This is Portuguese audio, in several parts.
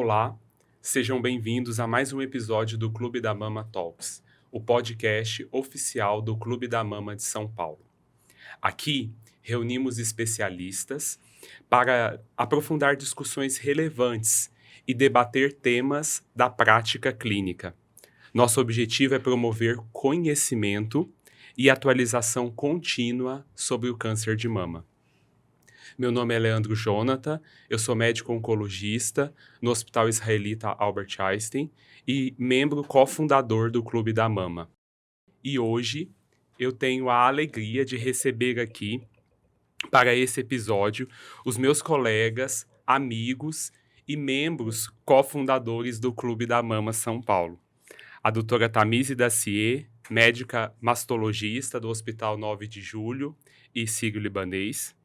Olá, sejam bem-vindos a mais um episódio do Clube da Mama Talks, o podcast oficial do Clube da Mama de São Paulo. Aqui, reunimos especialistas para aprofundar discussões relevantes e debater temas da prática clínica. Nosso objetivo é promover conhecimento e atualização contínua sobre o câncer de mama. Meu nome é Leandro Jonathan, eu sou médico oncologista no Hospital Israelita Albert Einstein e membro cofundador do Clube da Mama. E hoje eu tenho a alegria de receber aqui, para esse episódio, os meus colegas, amigos e membros cofundadores do Clube da Mama São Paulo. A doutora Tamise Dacier, médica mastologista do Hospital 9 de Julho e Sírio-Libanês.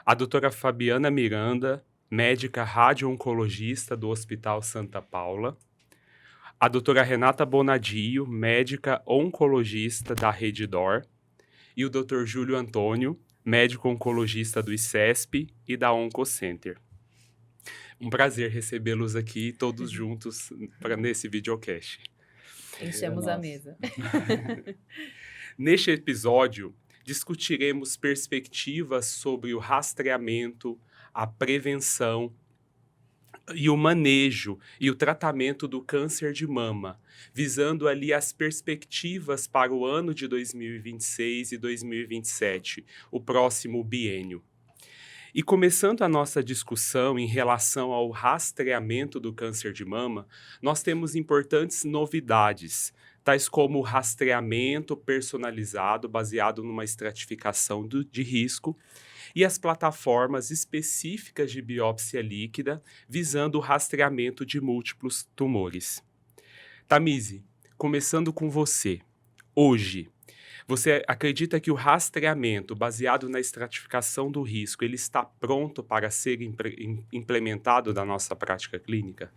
A doutora Fabiana Miranda, médica radio-oncologista do Hospital Santa Paula. A doutora Renata Bonadio, médica oncologista da Rede DOR. E o doutor Júlio Antônio, médico oncologista do ICESP e da Oncocenter. Um prazer recebê-los aqui todos juntos nesse videocast. Enchemos a mesa. Neste episódio, discutiremos perspectivas sobre o rastreamento, a prevenção e o manejo e o tratamento do câncer de mama, visando ali as perspectivas para o ano de 2026 e 2027, o próximo biênio. E começando a nossa discussão em relação ao rastreamento do câncer de mama, nós temos importantes novidades, tais como o rastreamento personalizado baseado numa estratificação de risco e as plataformas específicas de biópsia líquida visando o rastreamento de múltiplos tumores. Tamise, começando com você. Hoje, você acredita que o rastreamento baseado na estratificação do risco ele está pronto para ser implementado na nossa prática clínica?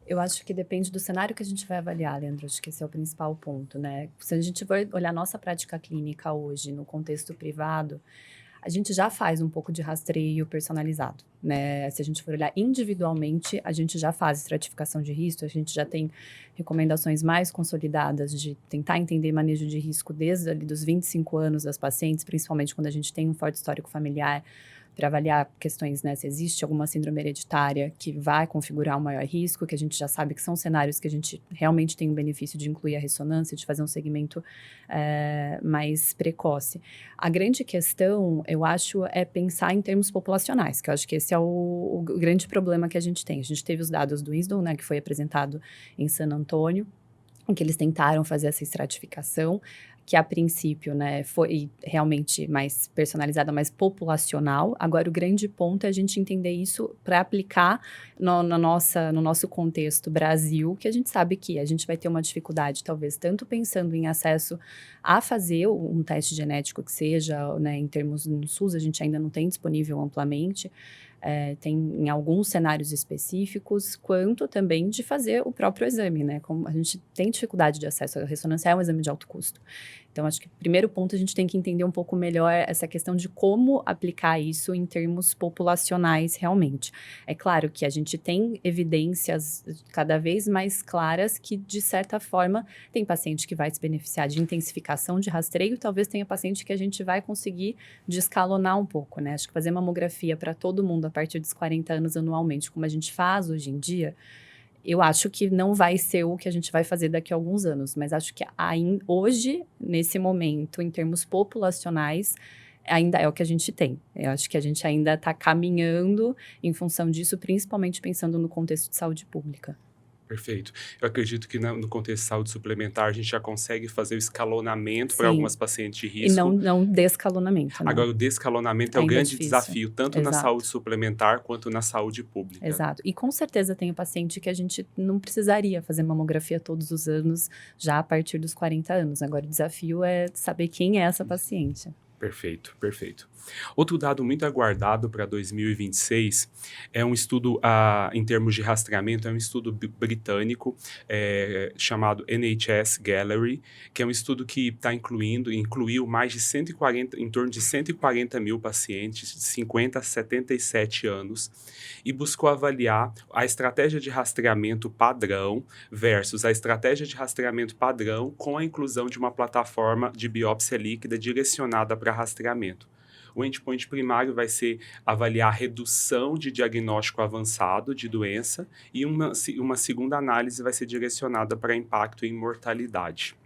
Eu acho que depende do cenário que a gente vai avaliar, Leandro. Acho que esse é o principal ponto, né? Se a gente for olhar nossa prática clínica hoje, no contexto privado, a gente já faz um pouco de rastreio personalizado, né? Se a gente for olhar individualmente, a gente já faz estratificação de risco, a gente já tem recomendações mais consolidadas de tentar entender manejo de risco desde ali dos 25 anos das pacientes, principalmente quando a gente tem um forte histórico familiar, para avaliar questões, né, se existe alguma síndrome hereditária que vai configurar um maior risco, que a gente já sabe que são cenários que a gente realmente tem o benefício de incluir a ressonância, de fazer um segmento mais precoce. A grande questão, eu acho, é pensar em termos populacionais, que eu acho que esse é o grande problema que a gente tem. A gente teve os dados do ISDOL, né, que foi apresentado em San Antônio, em que eles tentaram fazer essa estratificação, que a princípio, né, foi realmente mais personalizada, mais populacional. Agora, o grande ponto é a gente entender isso para aplicar no nosso contexto Brasil, que a gente sabe que a gente vai ter uma dificuldade, talvez, tanto pensando em acesso a fazer um teste genético que seja, né, em termos no SUS, a gente ainda não tem disponível amplamente, tem em alguns cenários específicos, quanto também de fazer o próprio exame, né? Como a gente tem dificuldade de acesso à ressonância, é um exame de alto custo. Então, acho que, primeiro ponto, a gente tem que entender um pouco melhor essa questão de como aplicar isso em termos populacionais realmente. É claro que a gente tem evidências cada vez mais claras que, de certa forma, tem paciente que vai se beneficiar de intensificação de rastreio, talvez tenha paciente que a gente vai conseguir descalonar um pouco, né? Acho que fazer mamografia para todo mundo a partir dos 40 anos anualmente, como a gente faz hoje em dia, eu acho que não vai ser o que a gente vai fazer daqui a alguns anos, mas acho que hoje, nesse momento, em termos populacionais, ainda é o que a gente tem. Eu acho que a gente ainda está caminhando em função disso, principalmente pensando no contexto de saúde pública. Perfeito. Eu acredito que no contexto de saúde suplementar a gente já consegue fazer o escalonamento para Sim. algumas pacientes de E risco. não descalonamento, né? Agora, o descalonamento é o Ainda é grande difícil. desafio, tanto na Exato. saúde suplementar quanto na saúde pública. Exato. E com certeza tem o paciente que a gente não precisaria fazer mamografia todos os anos, já a partir dos 40 anos. Agora, o desafio é saber quem é essa paciente. Perfeito, perfeito. Outro dado muito aguardado para 2026 é um estudo, em termos de rastreamento, é um estudo britânico chamado NHS Gallery, que é um estudo que incluiu mais de 140, em torno de 140 mil pacientes de 50 a 77 anos e buscou avaliar a estratégia de rastreamento padrão versus a estratégia de rastreamento padrão com a inclusão de uma plataforma de biópsia líquida direcionada para rastreamento. O endpoint primário vai ser avaliar a redução de diagnóstico avançado de doença e uma segunda análise vai ser direcionada para impacto em mortalidade.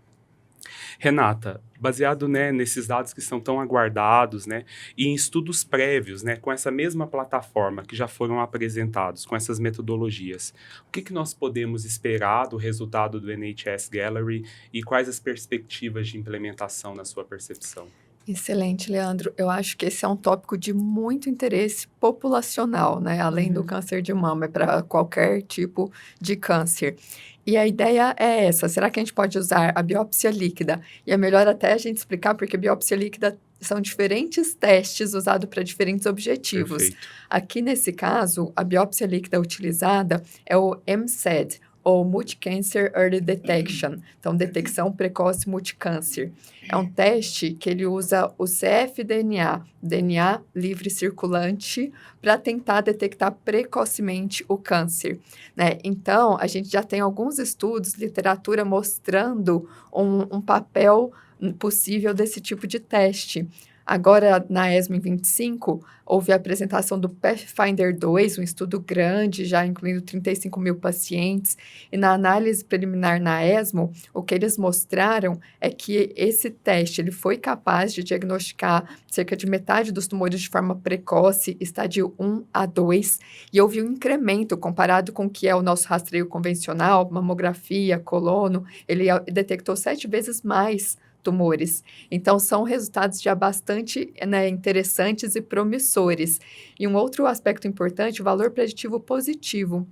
Renata, baseado, né, nesses dados que são tão aguardados, né, e em estudos prévios, né, com essa mesma plataforma que já foram apresentados, com essas metodologias, o que nós podemos esperar do resultado do NHS Gallery e quais as perspectivas de implementação na sua percepção? Excelente, Leandro. Eu acho que esse é um tópico de muito interesse populacional, né? Além do câncer de mama, é para qualquer tipo de câncer. E a ideia é essa: será que a gente pode usar a biópsia líquida? E é melhor até a gente explicar, porque biópsia líquida são diferentes testes usados para diferentes objetivos. Perfeito. Aqui nesse caso, a biópsia líquida utilizada é o MCED, ou Multi-Cancer Early Detection, então detecção precoce multicâncer. É um teste que ele usa o cfDNA, DNA livre circulante, para tentar detectar precocemente o câncer, né? Então, a gente já tem alguns estudos, literatura mostrando um papel possível desse tipo de teste. Agora, na ESMO em 25, houve a apresentação do Pathfinder 2, um estudo grande, já incluindo 35 mil pacientes, e na análise preliminar na ESMO, o que eles mostraram é que esse teste ele foi capaz de diagnosticar cerca de metade dos tumores de forma precoce, estádio 1 a 2, e houve um incremento comparado com o que é o nosso rastreio convencional, mamografia, colono, ele detectou 7 vezes mais tumores. Então, são resultados já bastante, né, interessantes e promissores. E um outro aspecto importante, o valor preditivo positivo.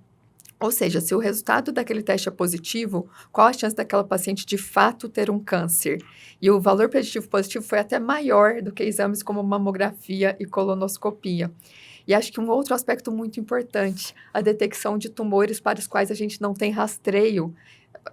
Ou seja, se o resultado daquele teste é positivo, qual a chance daquela paciente de fato ter um câncer? E o valor preditivo positivo foi até maior do que exames como mamografia e colonoscopia. E acho que um outro aspecto muito importante, a detecção de tumores para os quais a gente não tem rastreio,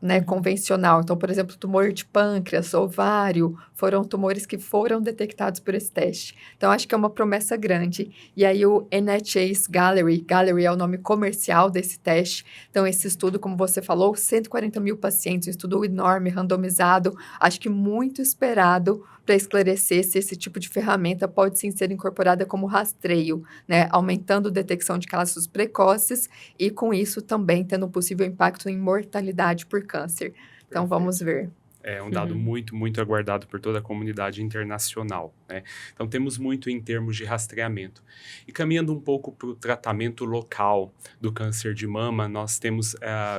né, convencional. Então, por exemplo, tumor de pâncreas, ovário, foram tumores que foram detectados por esse teste. Então, acho que é uma promessa grande. E aí, o NHS Gallery é o nome comercial desse teste. Então, esse estudo, como você falou, 140 mil pacientes, um estudo enorme, randomizado, acho que muito esperado para esclarecer se esse tipo de ferramenta pode sim ser incorporada como rastreio, né, aumentando a detecção de casos precoces e, com isso, também tendo um possível impacto em mortalidade por câncer. Então, vamos ver. É um dado muito, muito aguardado por toda a comunidade internacional, né? Então, temos muito em termos de rastreamento. E caminhando um pouco para o tratamento local do câncer de mama, nós temos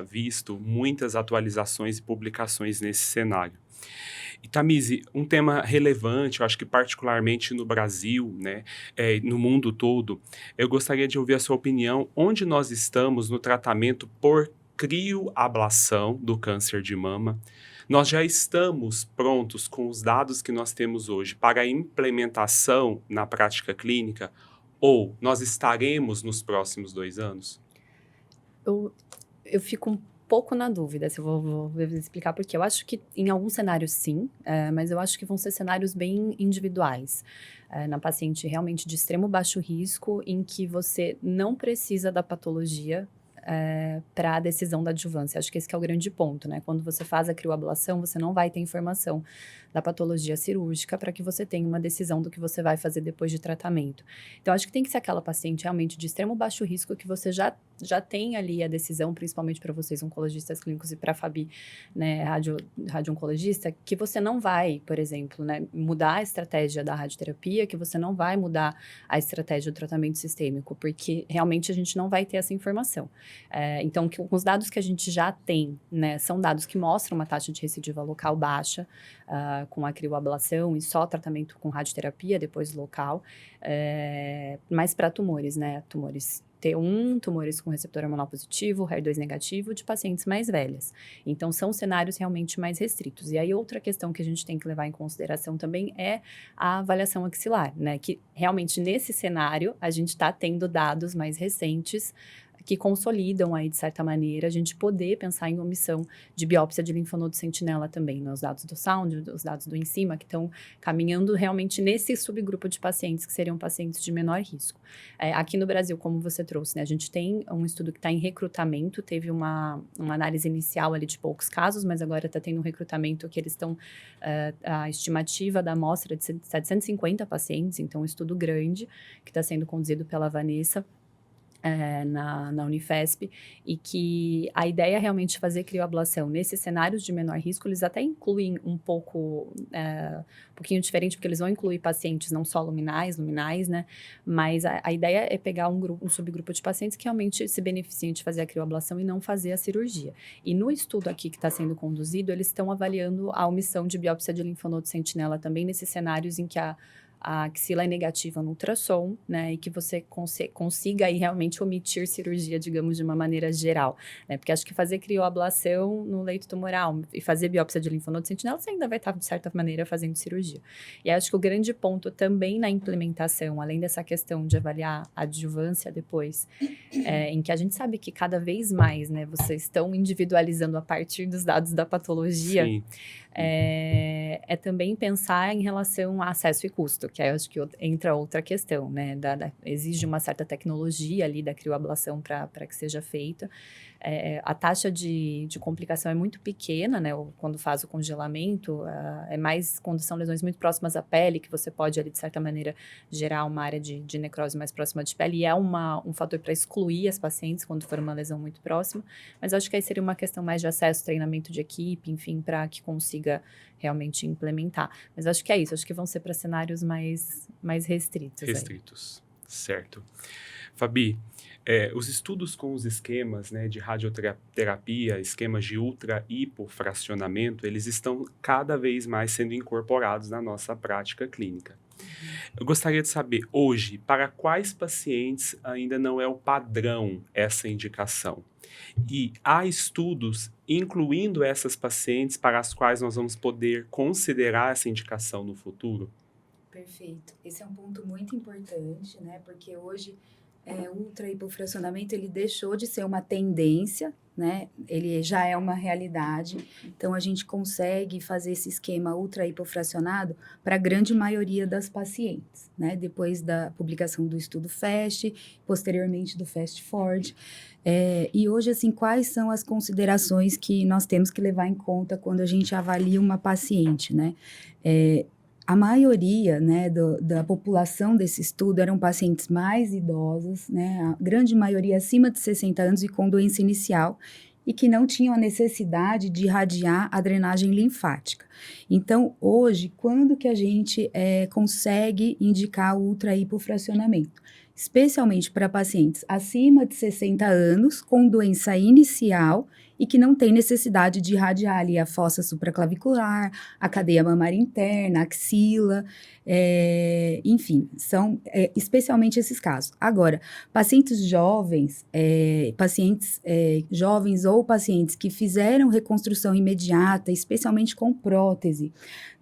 visto muitas atualizações e publicações nesse cenário. E, Tamisi, um tema relevante, eu acho que particularmente no Brasil, né, no mundo todo, eu gostaria de ouvir a sua opinião, onde nós estamos no tratamento por crioablação do câncer de mama. Nós já estamos prontos com os dados que nós temos hoje para a implementação na prática clínica ou nós estaremos nos próximos 2 anos? Eu fico um pouco na dúvida, se eu vou explicar por quê. Eu acho que em alguns cenários sim, mas eu acho que vão ser cenários bem individuais. Na paciente realmente de extremo baixo risco, em que você não precisa da patologia para a decisão da adjuvância. Acho que esse que é o grande ponto, né? Quando você faz a crioablação, você não vai ter informação da patologia cirúrgica para que você tenha uma decisão do que você vai fazer depois de tratamento. Então, acho que tem que ser aquela paciente realmente de extremo baixo risco que você já tem ali a decisão, principalmente para vocês oncologistas clínicos e para a Fabi, né, radio-oncologista, que você não vai, por exemplo, né, mudar a estratégia da radioterapia, que você não vai mudar a estratégia do tratamento sistêmico, porque realmente a gente não vai ter essa informação. Então, com os dados que a gente já tem, né, são dados que mostram uma taxa de recidiva local baixa, com a crioablação e só tratamento com radioterapia depois local, mas para tumores, né, tumores T1, tumores com receptor hormonal positivo, HER2 negativo, de pacientes mais velhas. Então, são cenários realmente mais restritos. E aí, outra questão que a gente tem que levar em consideração também é a avaliação axilar, né? Que realmente nesse cenário, a gente está tendo dados mais recentes que consolidam aí, de certa maneira, a gente poder pensar em omissão de biópsia de linfonodo sentinela também, nos dados do Sound, os dados do Enzima, que estão caminhando realmente nesse subgrupo de pacientes, que seriam pacientes de menor risco. Aqui no Brasil, como você trouxe, né, a gente tem um estudo que está em recrutamento, teve uma análise inicial ali de poucos casos, mas agora está tendo um recrutamento que eles estão, a estimativa da amostra de 750 pacientes, então um estudo grande, que está sendo conduzido pela Vanessa, na Unifesp, e que a ideia é realmente fazer crioablação nesses cenários de menor risco. Eles até incluem um pouquinho diferente, porque eles vão incluir pacientes não só luminais, né, mas a ideia é pegar um subgrupo de pacientes que realmente se beneficiem de fazer a crioablação e não fazer a cirurgia. E no estudo aqui que está sendo conduzido, eles estão avaliando a omissão de biópsia de linfonodo sentinela também nesses cenários em que a axila é negativa no ultrassom, né, e que você consiga aí realmente omitir cirurgia, digamos, de uma maneira geral, né, porque acho que fazer crioablação no leito tumoral e fazer biópsia de linfonodo sentinela, você ainda vai estar, de certa maneira, fazendo cirurgia. E acho que o grande ponto também na implementação, além dessa questão de avaliar a adjuvância depois, em que a gente sabe que cada vez mais, né, vocês estão individualizando a partir dos dados da patologia. Sim. É também pensar em relação a acesso e custo, que aí eu acho que entra outra questão, né? Exige uma certa tecnologia ali da crioablação para que seja feita. A taxa de complicação é muito pequena, né? Quando faz o congelamento, é mais quando são lesões muito próximas à pele, que você pode ali, de certa maneira, gerar uma área de necrose mais próxima de pele, e é um fator para excluir as pacientes quando for uma lesão muito próxima, mas acho que aí seria uma questão mais de acesso, treinamento de equipe, enfim, para que consiga realmente implementar. Mas acho que é isso, acho que vão ser para cenários mais restritos. Restritos, certo. Fabi, os estudos com os esquemas, né, de radioterapia, esquemas de ultra-hipofracionamento, eles estão cada vez mais sendo incorporados na nossa prática clínica. Eu gostaria de saber, hoje, para quais pacientes ainda não é o padrão essa indicação? E há estudos incluindo essas pacientes para as quais nós vamos poder considerar essa indicação no futuro? Perfeito. Esse é um ponto muito importante, né? Porque hoje o ultra-hipofracionamento, ele deixou de ser uma tendência, né? Ele já é uma realidade. Então, a gente consegue fazer esse esquema ultra-hipofracionado para a grande maioria das pacientes, né? Depois da publicação do estudo FAST, posteriormente do FAST-FORWARD. E hoje, assim, quais são as considerações que nós temos que levar em conta quando a gente avalia uma paciente, né? A maioria, né, da população desse estudo eram pacientes mais idosos, né, a grande maioria acima de 60 anos e com doença inicial, e que não tinham a necessidade de irradiar a drenagem linfática. Então, hoje, quando que a gente consegue indicar o ultra-hipofracionamento? Especialmente para pacientes acima de 60 anos, com doença inicial, e que não tem necessidade de irradiar ali a fossa supraclavicular, a cadeia mamária interna, a axila, enfim, são especialmente esses casos. Agora, pacientes jovens ou pacientes que fizeram reconstrução imediata, especialmente com prótese,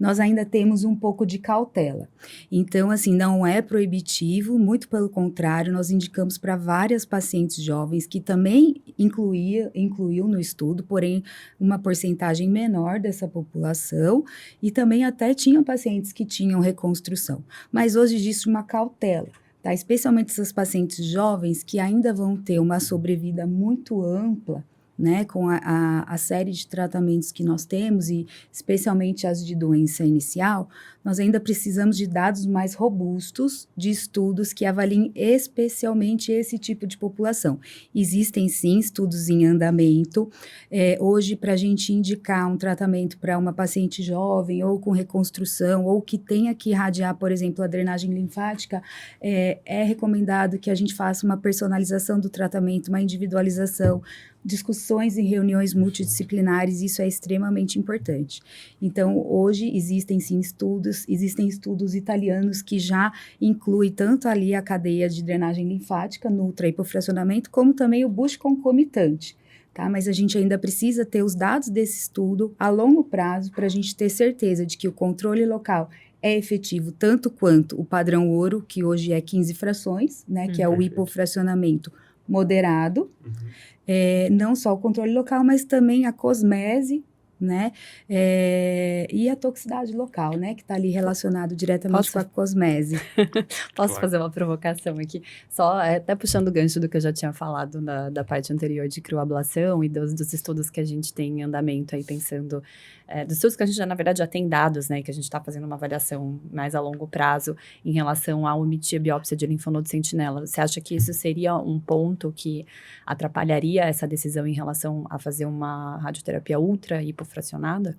nós ainda temos um pouco de cautela. Então, assim, não é proibitivo, muito pelo contrário, nós indicamos para várias pacientes jovens que também incluiu no estudo, porém uma porcentagem menor dessa população, e também até tinham pacientes que tinham reconstrução. Mas hoje existe uma cautela, tá? Especialmente essas pacientes jovens que ainda vão ter uma sobrevida muito ampla, né, com a série de tratamentos que nós temos, e especialmente as de doença inicial, nós ainda precisamos de dados mais robustos, de estudos que avaliem especialmente esse tipo de população. Existem, sim, estudos em andamento. Hoje, para a gente indicar um tratamento para uma paciente jovem, ou com reconstrução, ou que tenha que irradiar, por exemplo, a drenagem linfática, é recomendado que a gente faça uma personalização do tratamento, uma individualização, discussões em reuniões multidisciplinares, isso é extremamente importante. Então, hoje existem estudos italianos que já incluem tanto ali a cadeia de drenagem linfática no ultrahipofracionamento, como também o bucho concomitante. Tá? Mas a gente ainda precisa ter os dados desse estudo a longo prazo para a gente ter certeza de que o controle local é efetivo tanto quanto o padrão ouro, que hoje é 15 frações, né, que é o hipofracionamento moderado, não só o controle local, mas também a cosmese, né, e a toxicidade local, né, que está ali relacionado diretamente com a cosmese. Posso fazer uma provocação aqui? Só até puxando o gancho do que eu já tinha falado da parte anterior de crioablação e dos estudos que a gente tem em andamento aí, pensando, dos estudos que a gente, na verdade, já tem dados, né, que a gente está fazendo uma avaliação mais a longo prazo em relação a omitir a biópsia de linfonodo sentinela. Você acha que isso seria um ponto que atrapalharia essa decisão em relação a fazer uma radioterapia ultra hipofracionada?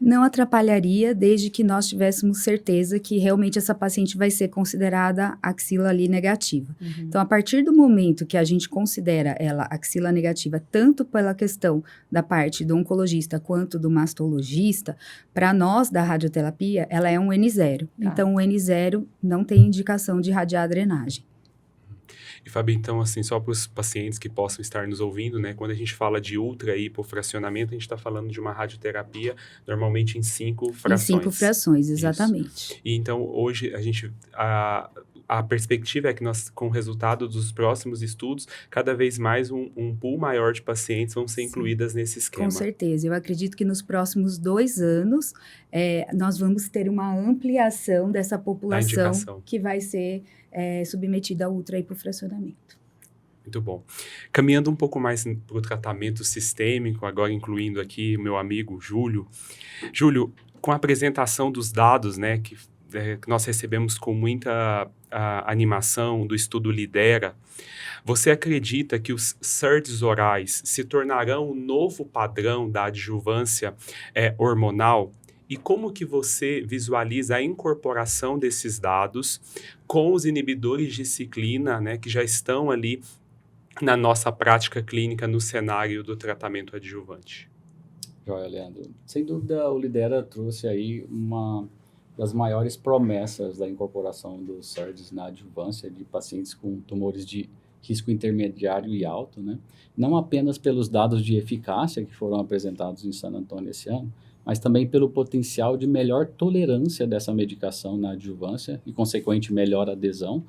Não atrapalharia, desde que nós tivéssemos certeza que realmente essa paciente vai ser considerada axila ali negativa. Então, a partir do momento que a gente considera ela axila negativa, tanto pela questão da parte do oncologista quanto do mastologista, para nós da radioterapia, ela é um N0. Então, o N0 não tem indicação de radiar a drenagem. E, Fabi, então, assim, só para os pacientes que possam estar nos ouvindo, né, quando a gente fala de ultra hipofracionamento, a gente está falando de uma radioterapia, normalmente em 5 frações. Em 5 frações, exatamente. Isso. E, então, hoje, a perspectiva é que nós, com o resultado dos próximos estudos, cada vez mais um pool maior de pacientes vão ser incluídas nesse esquema. Com certeza. Eu acredito que nos próximos 2 anos, nós vamos ter uma ampliação dessa população que vai ser submetida ao ultrahipofracionamento. Muito bom. Caminhando um pouco mais para o tratamento sistêmico, agora incluindo aqui o meu amigo Júlio. Júlio, com a apresentação dos dados, né, que nós recebemos com muita animação do estudo Lidera, você acredita que os SERDs orais se tornarão o novo padrão da adjuvância hormonal? E como que você visualiza a incorporação desses dados com os inibidores de ciclina, né, que já estão ali na nossa prática clínica no cenário do tratamento adjuvante? Joia, Leandro. Sem dúvida, o Lidera trouxe aí uma das maiores promessas da incorporação dos SERDs na adjuvância de pacientes com tumores de risco intermediário e alto, né? Não apenas pelos dados de eficácia que foram apresentados em San Antônio esse ano, mas também pelo potencial de melhor tolerância dessa medicação na adjuvância e, consequente, melhor adesão.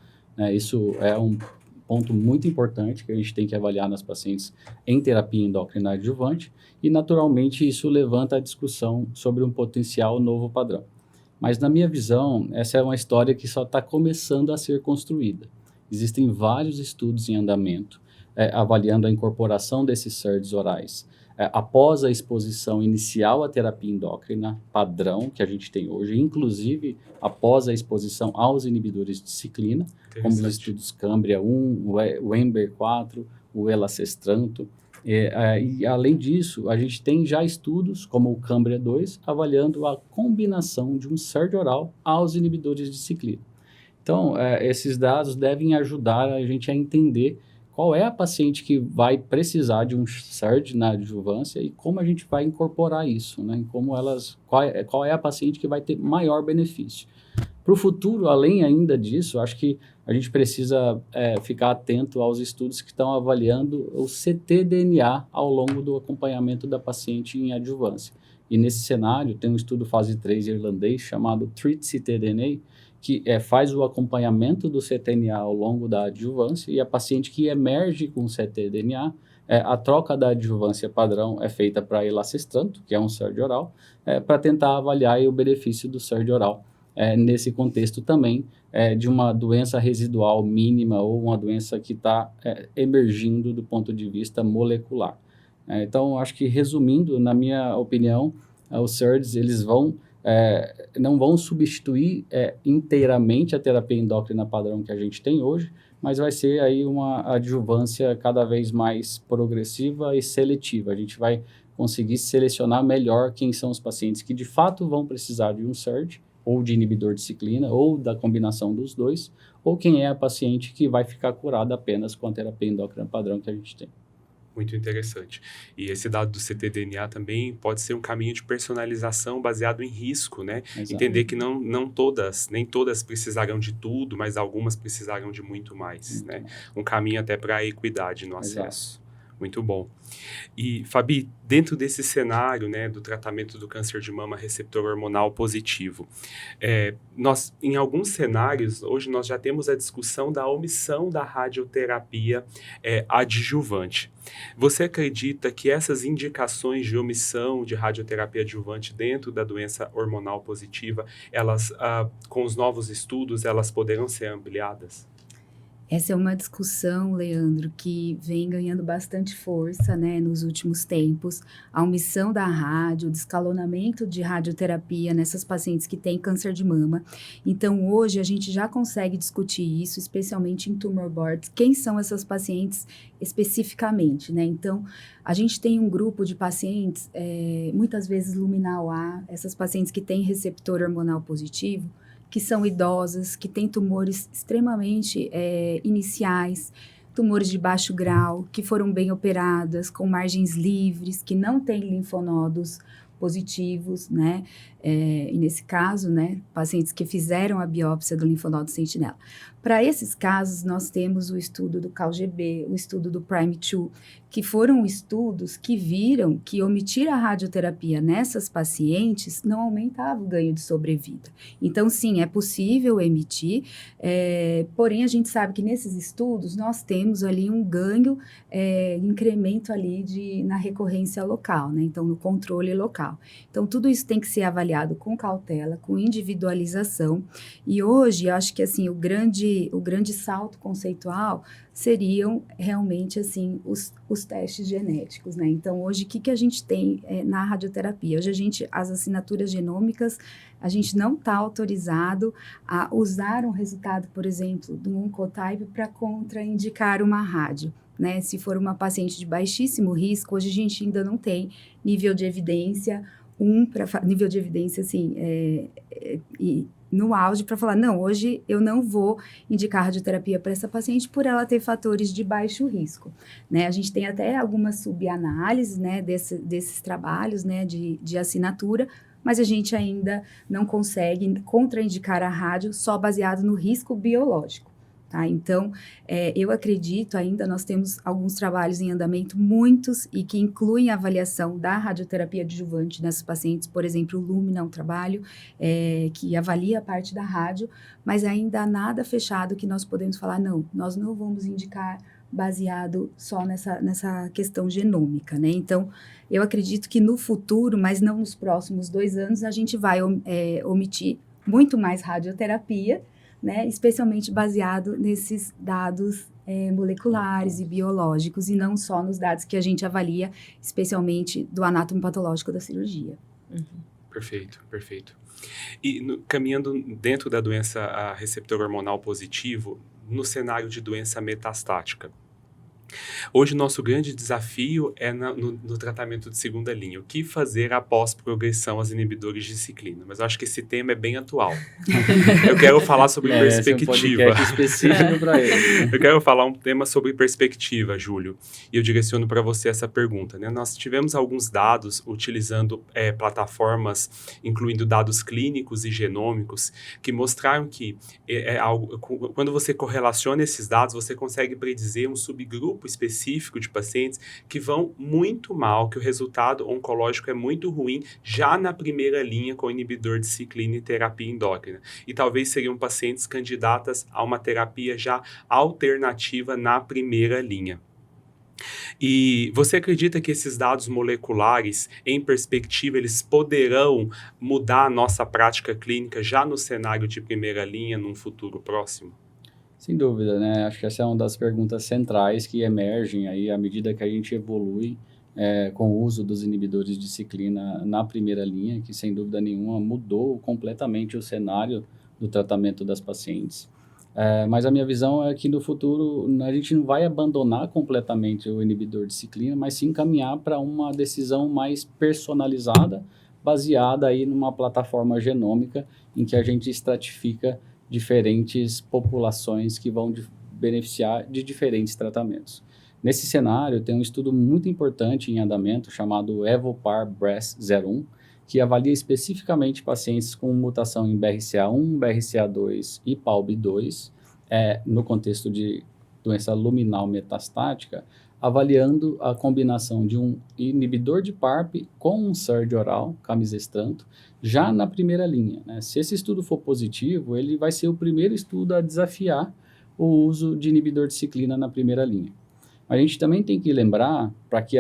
Isso é um ponto muito importante que a gente tem que avaliar nas pacientes em terapia endócrina adjuvante e, naturalmente, isso levanta a discussão sobre um potencial novo padrão. Mas, na minha visão, essa é uma história que só está começando a ser construída. Existem vários estudos em andamento avaliando a incorporação desses SERDs orais após a exposição inicial à terapia endócrina padrão que a gente tem hoje, inclusive após a exposição aos inibidores de ciclina, como os estudos Cambria 1, o Ember 4, o Elacestranto. E além disso, a gente tem já estudos como o Cambria 2 avaliando a combinação de um SERD oral aos inibidores de ciclina. Então, esses dados devem ajudar a gente a entender qual é a paciente que vai precisar de um SERD na adjuvância e como a gente vai incorporar isso, né? Qual é a paciente que vai ter maior benefício. Para o futuro, além ainda disso, acho que a gente precisa ficar atento aos estudos que estão avaliando o ctDNA ao longo do acompanhamento da paciente em adjuvância. E nesse cenário, tem um estudo fase 3 irlandês chamado TREAT-ctDNA, que faz o acompanhamento do ctDNA ao longo da adjuvância e a paciente que emerge com ctDNA, a troca da adjuvância padrão é feita para elacestranto, que é um SERD oral, para tentar avaliar o benefício do SERD oral nesse contexto também de uma doença residual mínima ou uma doença que está emergindo do ponto de vista molecular. Então, acho que resumindo, na minha opinião, os SERDs eles não vão substituir inteiramente a terapia endócrina padrão que a gente tem hoje, mas vai ser aí uma adjuvância cada vez mais progressiva e seletiva. A gente vai conseguir selecionar melhor quem são os pacientes que de fato vão precisar de um SERD, ou de inibidor de ciclina, ou da combinação dos dois, ou quem é a paciente que vai ficar curada apenas com a terapia endócrina padrão que a gente tem. Muito interessante. E esse dado do ctDNA também pode ser um caminho de personalização baseado em risco, né? Exato. Entender que nem todas precisarão de tudo, mas algumas precisarão de muito mais, né? Um caminho até para a equidade no Exato. acesso. Muito bom. E, Fabi, dentro desse cenário, né, do tratamento do câncer de mama receptor hormonal positivo, em alguns cenários, hoje nós já temos a discussão da omissão da radioterapia adjuvante. Você acredita que essas indicações de omissão de radioterapia adjuvante dentro da doença hormonal positiva, elas, com os novos estudos, elas poderão ser ampliadas? Essa é uma discussão, Leandro, que vem ganhando bastante força, né, nos últimos tempos. A omissão da rádio, o descalonamento de radioterapia nessas pacientes que têm câncer de mama. Então, hoje, a gente já consegue discutir isso, especialmente em tumor boards. Quem são essas pacientes especificamente, né? Então, a gente tem um grupo de pacientes, muitas vezes luminal A, essas pacientes que têm receptor hormonal positivo, que são idosas, que têm tumores extremamente iniciais, tumores de baixo grau, que foram bem operadas, com margens livres, que não têm linfonodos positivos, né? E nesse caso, né, pacientes que fizeram a biópsia do linfonodo sentinela. Para esses casos, nós temos o estudo do CALGB, o estudo do PRIME2, que foram estudos que viram que omitir a radioterapia nessas pacientes não aumentava o ganho de sobrevida. Então, sim, é possível emitir, porém, a gente sabe que nesses estudos nós temos ali um ganho, incremento ali na recorrência local, né? Então, no controle local. Então, tudo isso tem que ser avaliado com cautela, com individualização. E hoje, eu acho que assim, o grande salto conceitual seriam realmente assim os testes genéticos, né? Então, hoje, o que a gente tem na radioterapia? Hoje, as assinaturas genômicas, a gente não está autorizado a usar um resultado, por exemplo, do Oncotype para contraindicar uma rádio. Né? Se for uma paciente de baixíssimo risco, hoje a gente ainda não tem nível de evidência, nível de evidência, assim, e no auge para falar, não, hoje eu não vou indicar radioterapia para essa paciente por ela ter fatores de baixo risco, né? A gente tem até algumas subanálises, né, desses trabalhos, né, de assinatura, mas a gente ainda não consegue contraindicar a rádio só baseado no risco biológico. Tá? Então, eu acredito ainda, nós temos alguns trabalhos em andamento, muitos, e que incluem a avaliação da radioterapia adjuvante nessas pacientes. Por exemplo, o Lumina é um trabalho que avalia a parte da rádio, mas ainda nada fechado que nós podemos falar, não, nós não vamos indicar baseado só nessa questão genômica, né? Então, eu acredito que no futuro, mas não nos próximos 2 anos, a gente vai omitir muito mais radioterapia, né, especialmente baseado nesses dados moleculares e biológicos, e não só nos dados que a gente avalia, especialmente do anatomopatológico da cirurgia. Uhum. Perfeito, perfeito. E caminhando dentro da doença a receptor hormonal positivo, no cenário de doença metastática, hoje, nosso grande desafio é no tratamento de segunda linha. O que fazer após progressão aos inibidores de ciclina? Mas eu acho que esse tema é bem atual. Eu quero falar sobre perspectiva. Um podcast específico para ele. Eu quero falar um tema sobre perspectiva, Júlio. E eu direciono para você essa pergunta, né? Nós tivemos alguns dados utilizando plataformas, incluindo dados clínicos e genômicos, que mostraram que quando você correlaciona esses dados, você consegue predizer um subgrupo específico de pacientes que vão muito mal, que o resultado oncológico é muito ruim já na primeira linha com inibidor de ciclina e terapia endócrina. E talvez seriam pacientes candidatas a uma terapia já alternativa na primeira linha. E você acredita que esses dados moleculares, em perspectiva, eles poderão mudar a nossa prática clínica já no cenário de primeira linha, num futuro próximo? Sem dúvida, né? Acho que essa é uma das perguntas centrais que emergem aí à medida que a gente evolui com o uso dos inibidores de ciclina na primeira linha, que sem dúvida nenhuma mudou completamente o cenário do tratamento das pacientes. Mas a minha visão é que no futuro a gente não vai abandonar completamente o inibidor de ciclina, mas sim caminhar para uma decisão mais personalizada, baseada aí numa plataforma genômica em que a gente estratifica diferentes populações que vão beneficiar de diferentes tratamentos. Nesse cenário, tem um estudo muito importante em andamento chamado EVOPAR-BRAS-01, que avalia especificamente pacientes com mutação em BRCA1, BRCA2 e PALB2, no contexto de doença luminal metastática, avaliando a combinação de um inibidor de PARP com um SERD oral, camizestrant, já na primeira linha, né? Se esse estudo for positivo, ele vai ser o primeiro estudo a desafiar o uso de inibidor de ciclina na primeira linha. A gente também tem que lembrar para que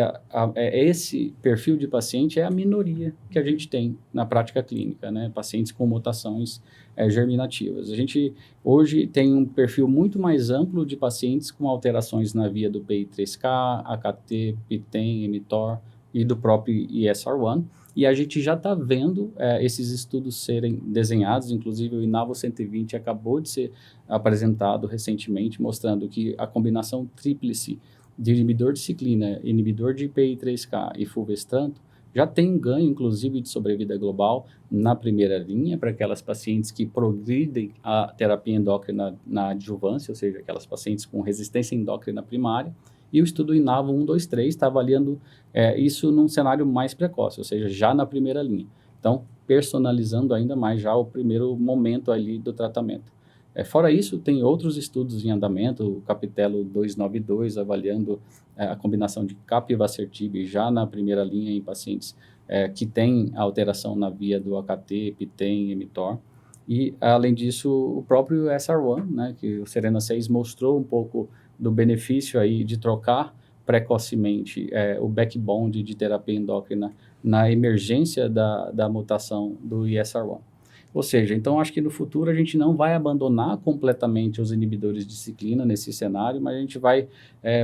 esse perfil de paciente é a minoria que a gente tem na prática clínica, né? Pacientes com mutações germinativas. A gente hoje tem um perfil muito mais amplo de pacientes com alterações na via do PI3K, AKT, PTEN, mTOR e do próprio ESR1. E a gente já está vendo esses estudos serem desenhados, inclusive o INAVO 120 acabou de ser apresentado recentemente, mostrando que a combinação tríplice de inibidor de ciclina, inibidor de PI3K e fulvestrant já tem um ganho, inclusive, de sobrevida global na primeira linha para aquelas pacientes que progridem a terapia endócrina na adjuvância, ou seja, aquelas pacientes com resistência endócrina primária. E o estudo INAVO 123 está avaliando isso num cenário mais precoce, ou seja, já na primeira linha. Então, personalizando ainda mais já o primeiro momento ali do tratamento. Fora isso, tem outros estudos em andamento, o Capitello 292, avaliando a combinação de capivasertib já na primeira linha em pacientes que têm alteração na via do AKT, PTEN e mTOR. E, além disso, o próprio SR1, né, que o SERENA-6 mostrou um pouco do benefício aí de trocar precocemente o backbone de terapia endócrina na emergência da mutação do ESR1. Ou seja, então acho que no futuro a gente não vai abandonar completamente os inibidores de ciclina nesse cenário, mas a gente vai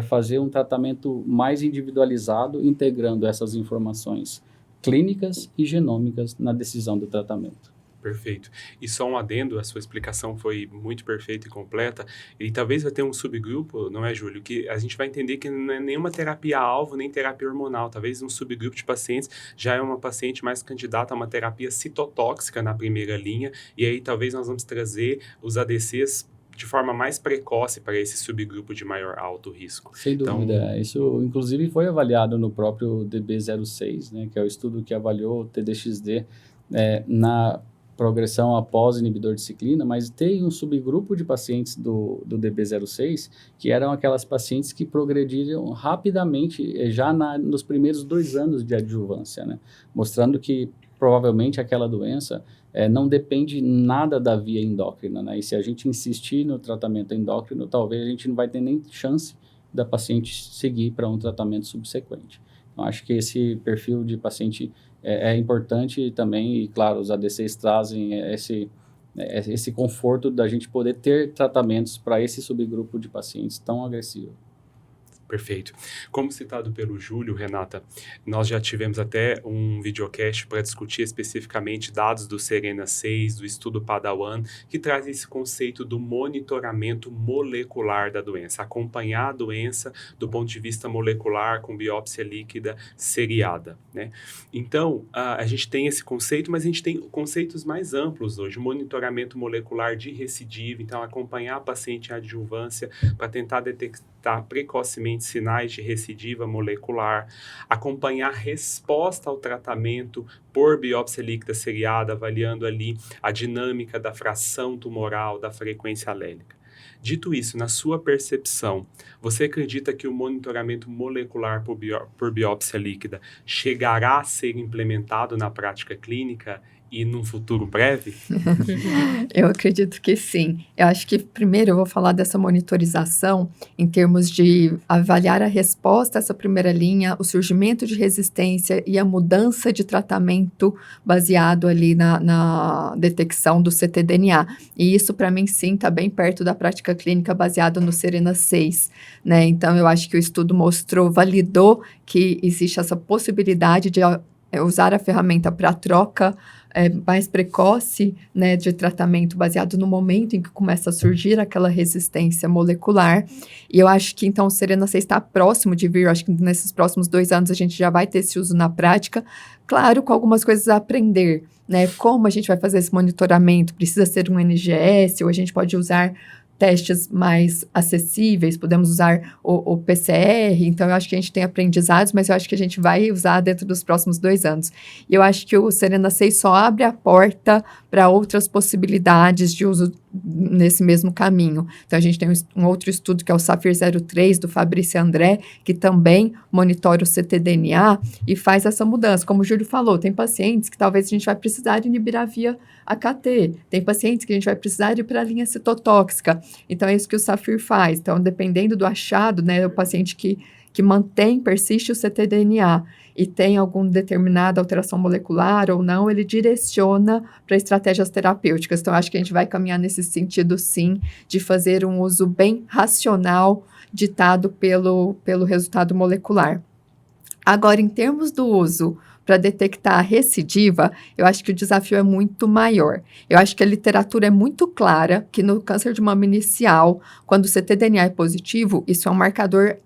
fazer um tratamento mais individualizado, integrando essas informações clínicas e genômicas na decisão do tratamento. Perfeito. E só um adendo, a sua explicação foi muito perfeita e completa, e talvez vai ter um subgrupo, não é, Júlio, que a gente vai entender que não é nenhuma terapia-alvo, nem terapia hormonal, talvez um subgrupo de pacientes já é uma paciente mais candidata a uma terapia citotóxica na primeira linha, e aí talvez nós vamos trazer os ADCs de forma mais precoce para esse subgrupo de maior alto risco. Sem dúvida. Isso, inclusive, foi avaliado no próprio DB06, né, que é o estudo que avaliou o TDXD na progressão após inibidor de ciclina, mas tem um subgrupo de pacientes do DB06 que eram aquelas pacientes que progrediram rapidamente já nos primeiros 2 anos de adjuvância, né? Mostrando que provavelmente aquela doença não depende nada da via endócrina, né? E se a gente insistir no tratamento endócrino, talvez a gente não vai ter nem chance da paciente seguir para um tratamento subsequente. Então, acho que esse perfil de paciente é importante também, e claro, os ADCs trazem esse conforto da gente poder ter tratamentos para esse subgrupo de pacientes tão agressivo. Perfeito. Como citado pelo Júlio, Renata, nós já tivemos até um videocast para discutir especificamente dados do SERENA-6, do estudo Padawan, que traz esse conceito do monitoramento molecular da doença, acompanhar a doença do ponto de vista molecular com biópsia líquida seriada, né? Então, a gente tem esse conceito, mas a gente tem conceitos mais amplos hoje, monitoramento molecular de recidiva, então acompanhar a paciente em adjuvância para tentar detectar precocemente sinais de recidiva molecular, acompanhar resposta ao tratamento por biópsia líquida seriada, avaliando ali a dinâmica da fração tumoral, da frequência alélica. Dito isso, na sua percepção, você acredita que o monitoramento molecular por biópsia líquida chegará a ser implementado na prática clínica e num futuro breve? Eu acredito que sim. Eu acho que primeiro eu vou falar dessa monitorização em termos de avaliar a resposta a essa primeira linha, o surgimento de resistência e a mudança de tratamento baseado ali na detecção do ctDNA. E isso, para mim, sim, está bem perto da prática clínica baseada no SERENA-6, né? Então, eu acho que o estudo validou que existe essa possibilidade de usar a ferramenta para troca mais precoce, né, de tratamento baseado no momento em que começa a surgir aquela resistência molecular. E eu acho que, então, o SERENA-6 está próximo de vir. Eu acho que nesses próximos 2 anos a gente já vai ter esse uso na prática. Claro, com algumas coisas a aprender, né? Como a gente vai fazer esse monitoramento? Precisa ser um NGS ou a gente pode usar testes mais acessíveis, podemos usar o PCR, então eu acho que a gente tem aprendizados, mas eu acho que a gente vai usar dentro dos próximos 2 anos. E eu acho que o Serena 6 só abre a porta para outras possibilidades de uso nesse mesmo caminho. Então, a gente tem um outro estudo que é o SAFIR-03, do Fabrício André, que também monitora o ctDNA e faz essa mudança. Como o Júlio falou, tem pacientes que talvez a gente vai precisar inibir a via AKT, tem pacientes que a gente vai precisar ir para a linha citotóxica. Então, é isso que o SAFIR faz. Então, dependendo do achado, né, o paciente que persiste o ctDNA e tem alguma determinada alteração molecular ou não, ele direciona para estratégias terapêuticas. Então, acho que a gente vai caminhar nesse sentido, sim, de fazer um uso bem racional, ditado pelo resultado molecular. Agora, em termos do uso para detectar a recidiva, eu acho que o desafio é muito maior. Eu acho que a literatura é muito clara que no câncer de mama inicial, quando o ctDNA é positivo, isso é um marcador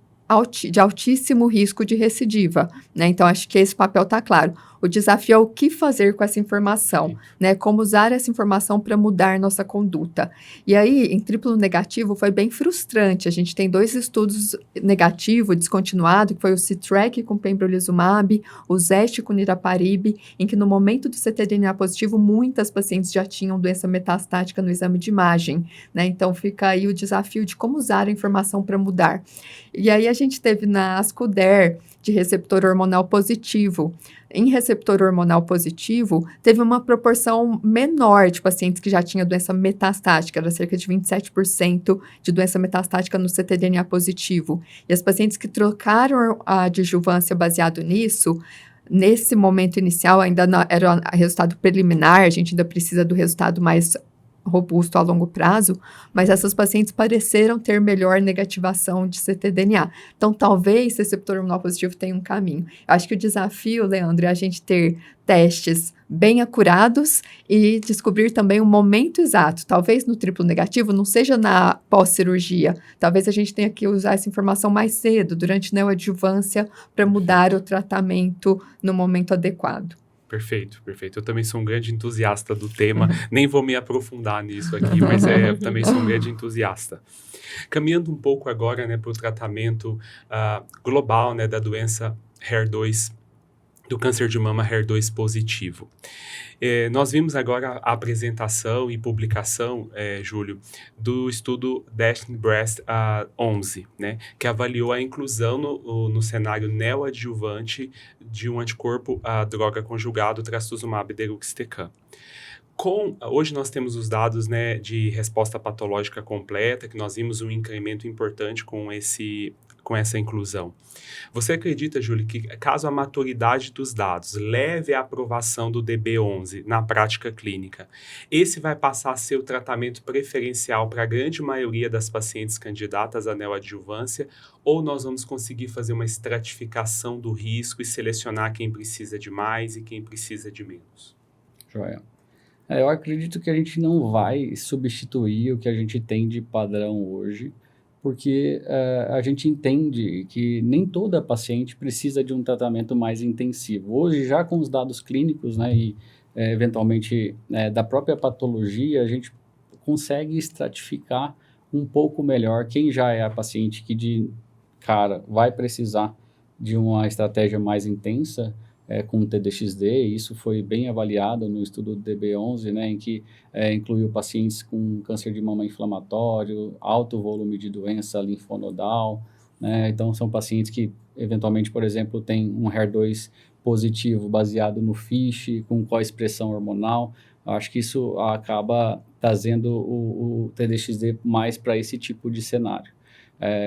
de altíssimo risco de recidiva, né? Então, acho que esse papel está claro. O desafio é o que fazer com essa informação, né? Como usar essa informação para mudar nossa conduta. E aí, em triplo negativo, foi bem frustrante. A gente tem 2 estudos negativos, descontinuado, que foi o CITRAC com pembrolizumab, o ZEST com niraparib, em que no momento do ctDNA positivo, muitas pacientes já tinham doença metastática no exame de imagem, né? Então, fica aí o desafio de como usar a informação para mudar. E aí, a gente teve na ASCO-DER de receptor hormonal positivo. Em receptor hormonal positivo, teve uma proporção menor de pacientes que já tinham doença metastática, era cerca de 27% de doença metastática no ctDNA positivo. E as pacientes que trocaram a adjuvância baseado nisso, nesse momento inicial, ainda não, era resultado preliminar, a gente ainda precisa do resultado mais robusto a longo prazo, mas essas pacientes pareceram ter melhor negativação de ctDNA. Então, talvez receptor hormonal positivo tenha um caminho. Eu acho que o desafio, Leandro, é a gente ter testes bem acurados e descobrir também o momento exato. Talvez no triplo negativo não seja na pós-cirurgia. Talvez a gente tenha que usar essa informação mais cedo, durante neoadjuvância, para mudar o tratamento no momento adequado. Perfeito, perfeito. Eu também sou um grande entusiasta do tema, nem vou me aprofundar nisso aqui, mas eu também sou um grande entusiasta. Caminhando um pouco agora, né, para o tratamento global, né, da doença HER2, do câncer de mama HER2 positivo. Nós vimos agora a apresentação e publicação, Júlio, do estudo Destiny Breast 11, né, que avaliou a inclusão no cenário neoadjuvante de um anticorpo à droga conjugado trastuzumab deruxtecan. Hoje nós temos os dados, né, de resposta patológica completa, que nós vimos um incremento importante com essa inclusão. Você acredita, Júlio, que caso a maturidade dos dados leve à aprovação do DB11 na prática clínica, esse vai passar a ser o tratamento preferencial para a grande maioria das pacientes candidatas à neoadjuvância, ou nós vamos conseguir fazer uma estratificação do risco e selecionar quem precisa de mais e quem precisa de menos? Joia. Eu acredito que a gente não vai substituir o que a gente tem de padrão hoje, porque a gente entende que nem toda paciente precisa de um tratamento mais intensivo. Hoje, já com os dados clínicos, né, e eventualmente da própria patologia, a gente consegue estratificar um pouco melhor quem já é a paciente que de cara vai precisar de uma estratégia mais intensa, com TDXD. Isso foi bem avaliado no estudo do DB11, né, em que incluiu pacientes com câncer de mama inflamatório, alto volume de doença linfonodal, né, então são pacientes que eventualmente, por exemplo, têm um HER2 positivo baseado no FISH, com co-expressão hormonal. Acho que isso acaba trazendo o TDXD mais para esse tipo de cenário.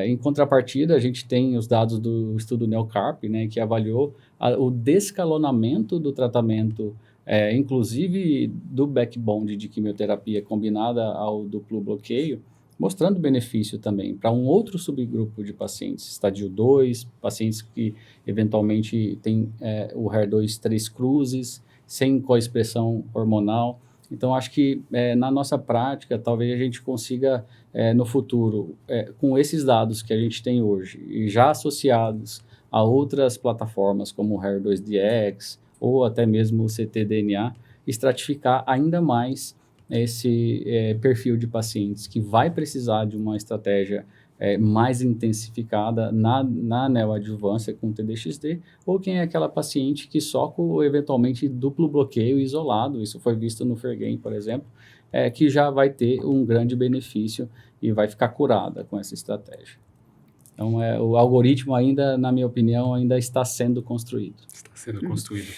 Em contrapartida, a gente tem os dados do estudo NeoCARP, né, que avaliou o descalonamento do tratamento, inclusive do backbone de quimioterapia combinada ao duplo bloqueio, mostrando benefício também para um outro subgrupo de pacientes, estádio 2, pacientes que eventualmente têm o HER2 3 cruzes, sem coexpressão hormonal. Então, acho que na nossa prática, talvez a gente consiga, no futuro, com esses dados que a gente tem hoje, e já associados a outras plataformas como o HER2-DX, ou até mesmo o ctDNA, estratificar ainda mais esse perfil de pacientes que vai precisar de uma estratégia mais intensificada na neoadjuvância com TDXD, ou quem é aquela paciente que só com, eventualmente, duplo bloqueio isolado, isso foi visto no Fergain, por exemplo, que já vai ter um grande benefício e vai ficar curada com essa estratégia. Então, o algoritmo ainda, na minha opinião, ainda está sendo construído. Está sendo construído.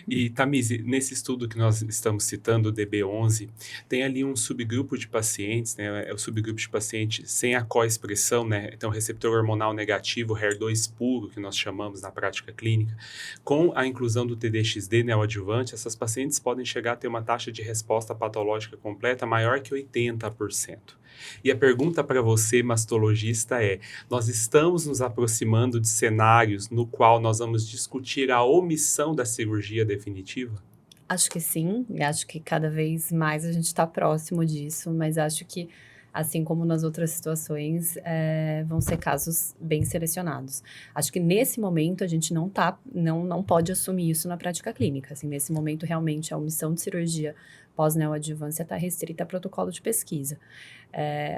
E, Tamisi, nesse estudo que nós estamos citando, o DB11, tem ali um subgrupo de pacientes, né? É o subgrupo de pacientes sem a co-expressão, né? Então, receptor hormonal negativo, HER2 puro, que nós chamamos na prática clínica. Com a inclusão do TDXD neoadjuvante, essas pacientes podem chegar a ter uma taxa de resposta patológica completa maior que 80%. E a pergunta para você, mastologista, nós estamos nos aproximando de cenários no qual nós vamos discutir a omissão da cirurgia definitiva? Acho que sim, e acho que cada vez mais a gente está próximo disso, mas acho que, assim como nas outras situações, vão ser casos bem selecionados. Acho que nesse momento a gente não pode assumir isso na prática clínica. Assim, nesse momento, realmente, a omissão de cirurgia pós-neoadjuvância está restrita a protocolo de pesquisa.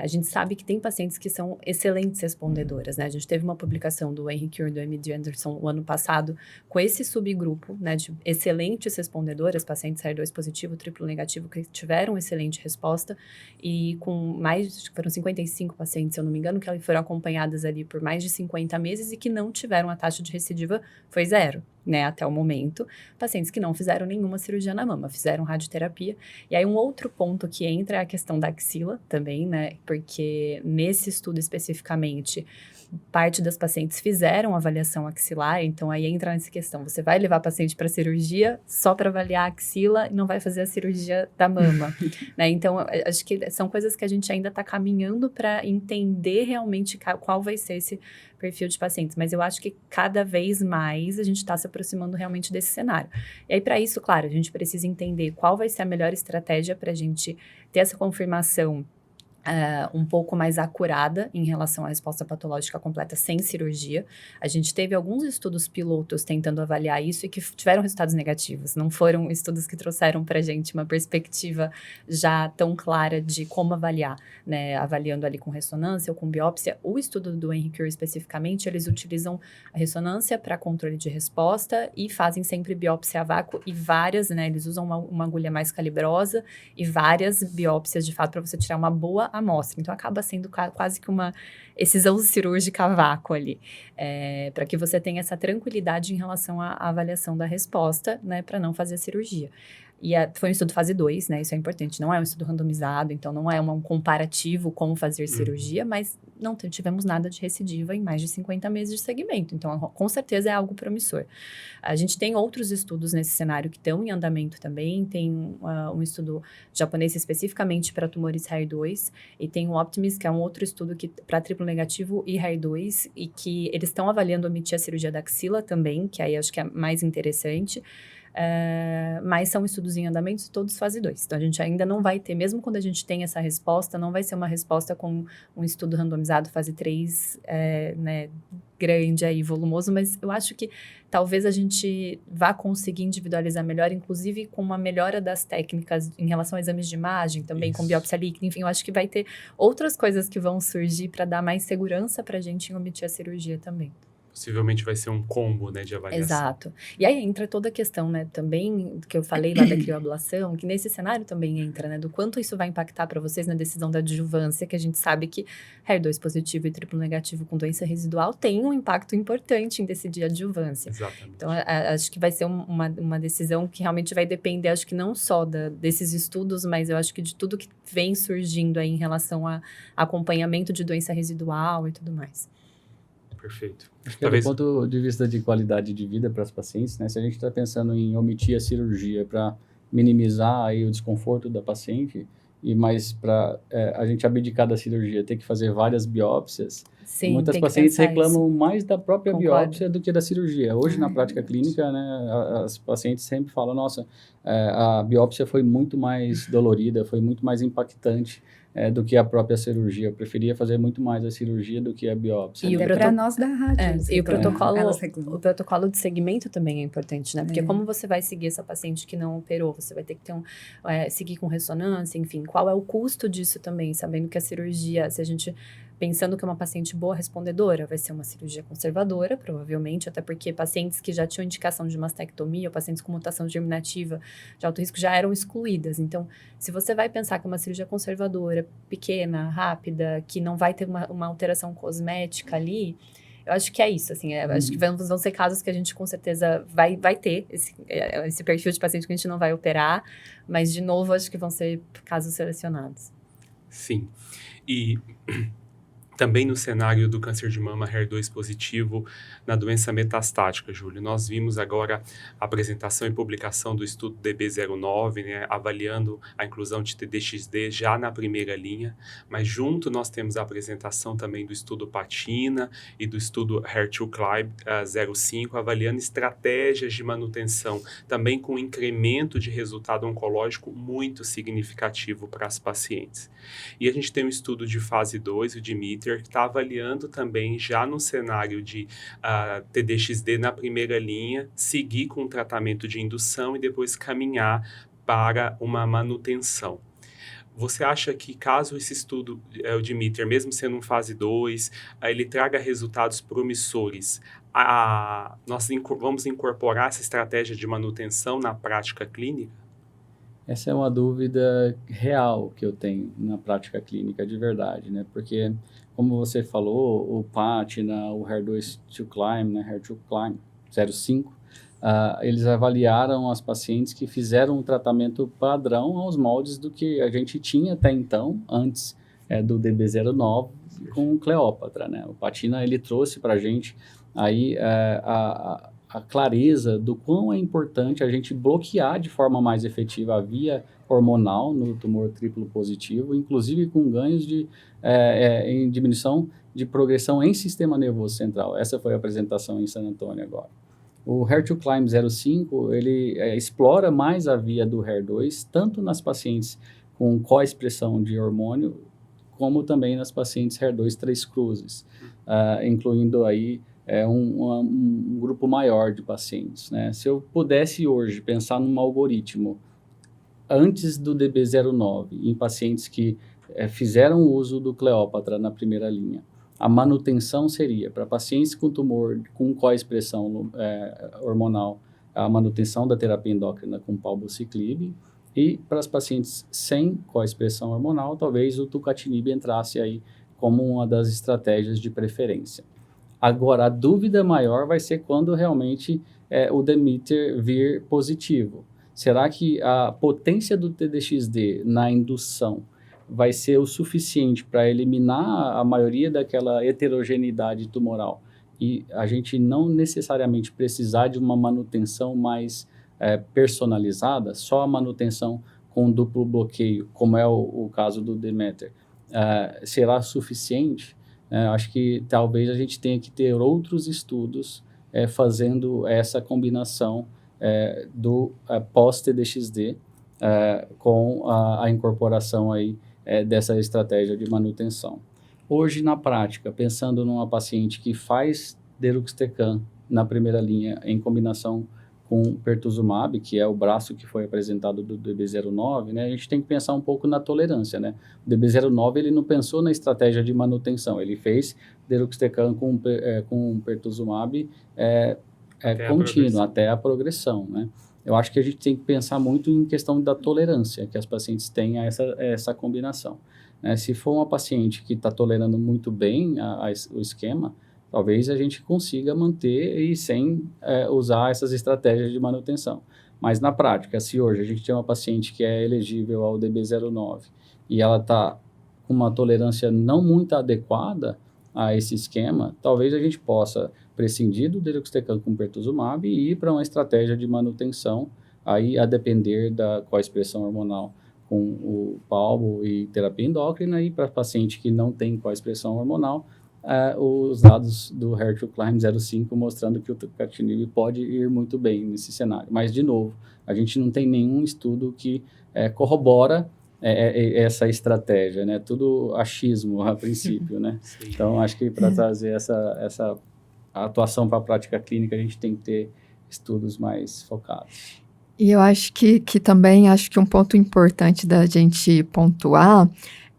A gente sabe que tem pacientes que são excelentes respondedoras, né? A gente teve uma publicação do Henry Cure e do MD Anderson o ano passado com esse subgrupo, né, de excelentes respondedoras, pacientes HER2 positivo, triplo negativo, que tiveram excelente resposta e com foram 55 pacientes, se eu não me engano, que foram acompanhadas ali por mais de 50 meses e que não tiveram a taxa de recidiva, foi 0. Né, até o momento, pacientes que não fizeram nenhuma cirurgia na mama, fizeram radioterapia. E aí um outro ponto que entra é a questão da axila também, né, porque nesse estudo especificamente, parte das pacientes fizeram avaliação axilar, então aí entra nessa questão, você vai levar a paciente para cirurgia só para avaliar a axila e não vai fazer a cirurgia da mama, né, então acho que são coisas que a gente ainda está caminhando para entender realmente qual vai ser esse perfil de pacientes, mas eu acho que cada vez mais a gente está se aproximando realmente desse cenário. E aí, para isso, claro, a gente precisa entender qual vai ser a melhor estratégia para a gente ter essa confirmação um pouco mais acurada em relação à resposta patológica completa sem cirurgia. A gente teve alguns estudos pilotos tentando avaliar isso e que tiveram resultados negativos. Não foram estudos que trouxeram para a gente uma perspectiva já tão clara de como avaliar, né? Avaliando ali com ressonância ou com biópsia. O estudo do Henry Cure especificamente, eles utilizam a ressonância para controle de resposta e fazem sempre biópsia a vácuo e várias, né? Eles usam uma agulha mais calibrosa e várias biópsias, de fato, para você tirar uma boa amostra. Então, acaba sendo quase que uma excisão cirúrgica a vácuo ali, para que você tenha essa tranquilidade em relação à avaliação da resposta, né, para não fazer a cirurgia. E foi um estudo fase 2, né, isso é importante, não é um estudo randomizado, então não é um comparativo como fazer cirurgia, mas não tivemos nada de recidiva em mais de 50 meses de segmento, então com certeza é algo promissor. A gente tem outros estudos nesse cenário que estão em andamento também, tem um estudo japonês especificamente para tumores HER2, e tem o Optimis, que é um outro estudo para triplo negativo e HER2, e que eles estão avaliando omitir a cirurgia da axila também, que aí acho que é mais interessante. Mas são estudos em andamento, todos fase 2. Então, a gente ainda não vai ter, mesmo quando a gente tem essa resposta, não vai ser uma resposta com um estudo randomizado fase 3, né, grande aí, volumoso, mas eu acho que talvez a gente vá conseguir individualizar melhor, inclusive com uma melhora das técnicas em relação a exames de imagem, também com biópsia líquida, enfim, eu acho que vai ter outras coisas que vão surgir para dar mais segurança para a gente em omitir a cirurgia também. Possivelmente vai ser um combo, né, de avaliação. Exato. E aí entra toda a questão, né, também, que eu falei lá da crioablação, que nesse cenário também entra, né, do quanto isso vai impactar para vocês na decisão da adjuvância, que a gente sabe que HER2 positivo e triplo negativo com doença residual tem um impacto importante em decidir a adjuvância. Exatamente. Então, acho que vai ser uma decisão que realmente vai depender, acho que não só desses estudos, mas eu acho que de tudo que vem surgindo aí em relação a acompanhamento de doença residual e tudo mais. Perfeito. Acho que do ponto de vista de qualidade de vida para as pacientes, né, se a gente está pensando em omitir a cirurgia para minimizar aí o desconforto da paciente, mas para a gente abdicar da cirurgia, ter que fazer várias biópsias, Sim, muitas pacientes reclamam mais da própria Concordo. biópsia do que da cirurgia. Hoje, na prática clínica, né, as pacientes sempre falam, nossa, a biópsia foi muito mais dolorida, foi muito mais impactante do que a própria cirurgia. Eu preferia fazer muito mais a cirurgia do que a biópsia. E o Para nós da rádio. E o elas o reclamam. protocolo de segmento também é importante, né? Porque É. como você vai seguir essa paciente que não operou? Você vai ter que ter seguir com ressonância, enfim. Qual é o custo disso também? Sabendo que a cirurgia, se a gente... Pensando que é uma paciente boa respondedora, vai ser uma cirurgia conservadora, provavelmente, até porque pacientes que já tinham indicação de mastectomia ou pacientes com mutação germinativa de alto risco já eram excluídas. Então, se você vai pensar que é uma cirurgia conservadora, pequena, rápida, que não vai ter uma alteração cosmética ali, eu acho que é isso, assim, acho que vão ser casos que a gente com certeza vai ter esse perfil de paciente que a gente não vai operar, mas, de novo, acho que vão ser casos selecionados. Sim. E também no cenário do câncer de mama HER2 positivo na doença metastática, Júlio, nós vimos agora a apresentação e publicação do estudo DB09, né, avaliando a inclusão de TDXD já na primeira linha, mas junto nós temos a apresentação também do estudo PATINA e do estudo HER2CLIMB-05, avaliando estratégias de manutenção, também com incremento de resultado oncológico muito significativo para as pacientes. E a gente tem um estudo de fase 2, o DIMITR, que está avaliando também, já no cenário de TDXD na primeira linha, seguir com o tratamento de indução e depois caminhar para uma manutenção. Você acha que caso esse estudo, o DIMITR, mesmo sendo um fase 2, ele traga resultados promissores, nós vamos incorporar essa estratégia de manutenção na prática clínica? Essa é uma dúvida real que eu tenho na prática clínica de verdade, né? Porque, como você falou, o PATINA, o HER2-CLIMB, né? HER2-CLIMB-05, eles avaliaram as pacientes que fizeram um tratamento padrão aos moldes do que a gente tinha até então, antes do DB09, com o Cleópatra, né? O PATINA, ele trouxe para a gente aí a clareza do quão é importante a gente bloquear de forma mais efetiva a via hormonal no tumor triplo positivo, inclusive com ganhos em diminuição de progressão em sistema nervoso central. Essa foi a apresentação em San Antônio agora. O HER2-CLIMB-05, ele explora mais a via do HER2, tanto nas pacientes com co-expressão de hormônio, como também nas pacientes HER2 três cruzes, incluindo aí um grupo maior de pacientes, né? Se eu pudesse hoje pensar num algoritmo antes do DB09, em pacientes que fizeram uso do Cleópatra na primeira linha, a manutenção seria, para pacientes com tumor com co-expressão hormonal, a manutenção da terapia endócrina com palbociclib, e para as pacientes sem co-expressão hormonal, talvez o tucatinib entrasse aí como uma das estratégias de preferência. Agora, a dúvida maior vai ser quando realmente o DIMITR vir positivo. Será que a potência do TDXD na indução vai ser o suficiente para eliminar a maioria daquela heterogeneidade tumoral e a gente não necessariamente precisar de uma manutenção mais personalizada, só a manutenção com duplo bloqueio, como é o caso do DIMITR, será suficiente? Acho que talvez a gente tenha que ter outros estudos fazendo essa combinação do pós-TDXD com a incorporação aí, dessa estratégia de manutenção. Hoje, na prática, pensando numa paciente que faz deruxtecan na primeira linha em combinação com pertuzumab, que é o braço que foi apresentado do DB09, né, a gente tem que pensar um pouco na tolerância, né? O DB09, ele não pensou na estratégia de manutenção, ele fez deruxtecan com pertuzumab contínuo, até a progressão, né? Eu acho que a gente tem que pensar muito em questão da tolerância que as pacientes têm a essa combinação, né? Se for uma paciente que está tolerando muito bem o esquema, talvez a gente consiga manter e sem usar essas estratégias de manutenção. Mas na prática, se hoje a gente tem uma paciente que é elegível ao DB09 e ela está com uma tolerância não muito adequada a esse esquema, talvez a gente possa prescindir do deruxtecan com pertuzumab e ir para uma estratégia de manutenção, aí a depender da co-expressão hormonal com o palbo e terapia endócrina, e para paciente que não tem co-expressão hormonal, os dados do HER2-CLIMB-05 mostrando que o tucatinib pode ir muito bem nesse cenário. Mas, de novo, a gente não tem nenhum estudo que corrobora essa estratégia, né? Tudo achismo a princípio, né? Sim. Então, acho que para trazer essa atuação para a prática clínica, a gente tem que ter estudos mais focados. E eu acho que também, acho que um ponto importante da gente pontuar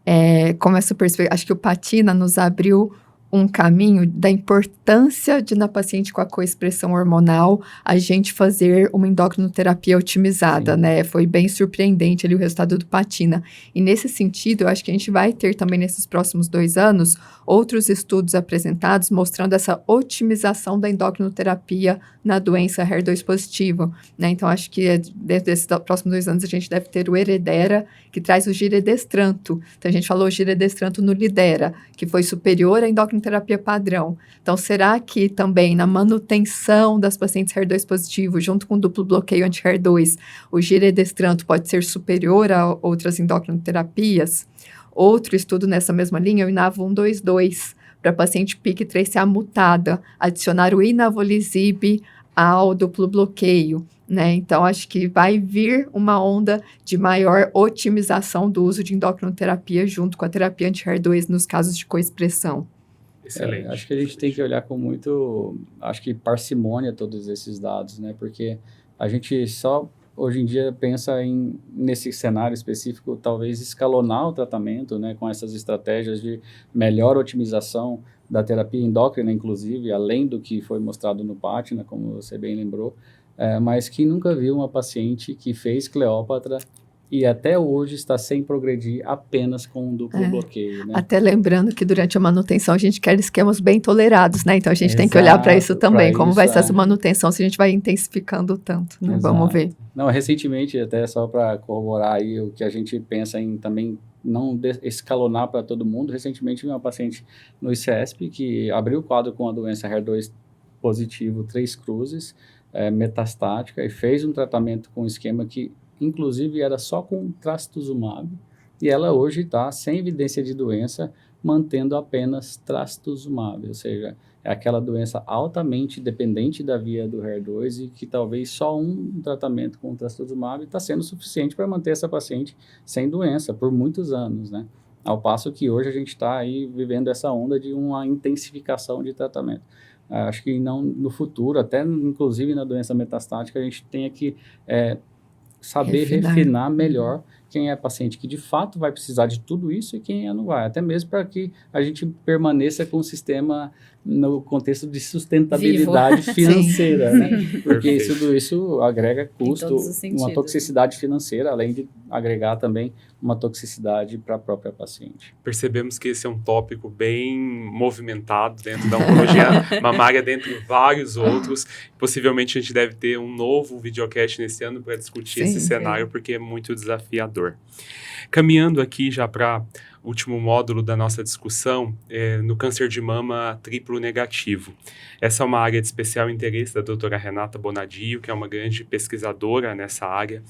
é como essa perspectiva, acho que o Patina nos abriu um caminho da importância de, na paciente com a coexpressão hormonal, a gente fazer uma endocrinoterapia otimizada, Sim. né? Foi bem surpreendente ali o resultado do Patina. E nesse sentido, eu acho que a gente vai ter também nesses próximos 2 anos outros estudos apresentados mostrando essa otimização da endocrinoterapia na doença HER2 positivo, né? Então, acho que dentro desses próximos 2 anos a gente deve ter o Heredera, que traz o giredestranto. Então, a gente falou o giredestranto no Lidera, que foi superior à endocrinoterapia padrão. Então, será que também na manutenção das pacientes HER2 positivo, junto com o duplo bloqueio anti-HER2, o giredestranto pode ser superior a outras endocrinoterapias? Outro estudo nessa mesma linha é o INAVO122, para paciente PIK3CA mutada, adicionar o Inavolisib ao duplo bloqueio, né? Então, acho que vai vir uma onda de maior otimização do uso de endocrinoterapia junto com a terapia anti-HER2 nos casos de coexpressão. Excelente. Acho que a gente tem que olhar com muito, acho que parcimônia todos esses dados, né? Porque a gente só hoje em dia pensa nesse cenário específico, talvez escalonar o tratamento, né? Com essas estratégias de melhor otimização da terapia endócrina, inclusive, além do que foi mostrado no Patina, como você bem lembrou, mas quem nunca viu uma paciente que fez Cleópatra e até hoje está sem progredir apenas com um duplo bloqueio, né? Até lembrando que durante a manutenção a gente quer esquemas bem tolerados, né? Então a gente tem que olhar para isso também, como vai ser essa manutenção, se a gente vai intensificando tanto, né? Exato. Vamos ver. Não, recentemente, até só para corroborar aí o que a gente pensa em também não escalonar para todo mundo, recentemente vi uma paciente no ICESP que abriu o quadro com a doença HER2 positivo 3 cruzes, metastática, e fez um tratamento com esquema que inclusive era só com trastuzumab, e ela hoje está sem evidência de doença, mantendo apenas trastuzumab, ou seja, é aquela doença altamente dependente da via do HER2 e que talvez só um tratamento com trastuzumab está sendo suficiente para manter essa paciente sem doença por muitos anos, né? Ao passo que hoje a gente está aí vivendo essa onda de uma intensificação de tratamento. Acho que não, no futuro, até inclusive na doença metastática, a gente tem que saber refinar melhor quem é paciente que de fato vai precisar de tudo isso e quem não vai, até mesmo para que a gente permaneça com o sistema no contexto de sustentabilidade financeira, né? Porque tudo isso agrega custo, uma toxicidade financeira, além de agregar também uma toxicidade para a própria paciente. Percebemos que esse é um tópico bem movimentado dentro da oncologia mamária, dentre vários outros. Possivelmente a gente deve ter um novo videocast nesse ano para discutir esse cenário, porque é muito desafiador. Caminhando aqui já para o último módulo da nossa discussão, no câncer de mama triplo negativo. Essa é uma área de especial interesse da doutora Renata Bonadio, que é uma grande pesquisadora nessa área.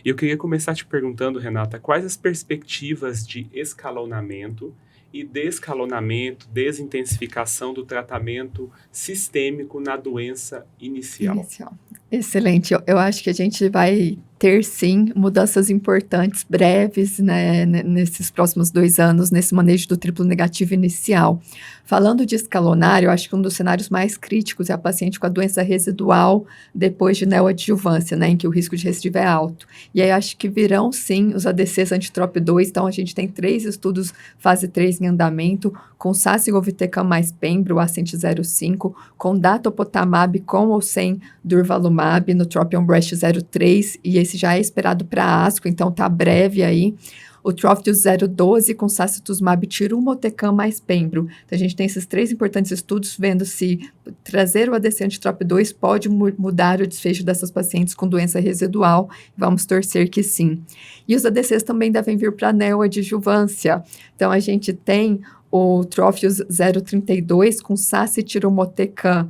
E eu queria começar te perguntando, Renata, quais as perspectivas de escalonamento e descalonamento, desintensificação do tratamento sistêmico na doença inicial? Excelente. Eu acho que a gente vai ter, sim, mudanças importantes, breves, né, nesses próximos 2 anos, nesse manejo do triplo negativo inicial. Falando de escalonar, eu acho que um dos cenários mais críticos é a paciente com a doença residual depois de neoadjuvância, né, em que o risco de recidiva é alto. E aí, acho que virão, sim, os ADCs anti-TROP2. Então, a gente tem 3 estudos fase 3 em andamento, com Sacigovitecam mais Pembro, A105, com Datopotamab com ou sem Durvalumab no TROPION-Breast 03, e esse já é esperado para ASCO, então tá breve aí. O Trophtius 012 com Sacituzumab Tirumotecam mais Pembro. Então, a gente tem esses 3 importantes estudos vendo se trazer o ADC anti-TROP2 pode mudar o desfecho dessas pacientes com doença residual. Vamos torcer que sim. E os ADCs também devem vir para neoadjuvância. Então, a gente tem o Trophtius 032 com Sacitirumotecam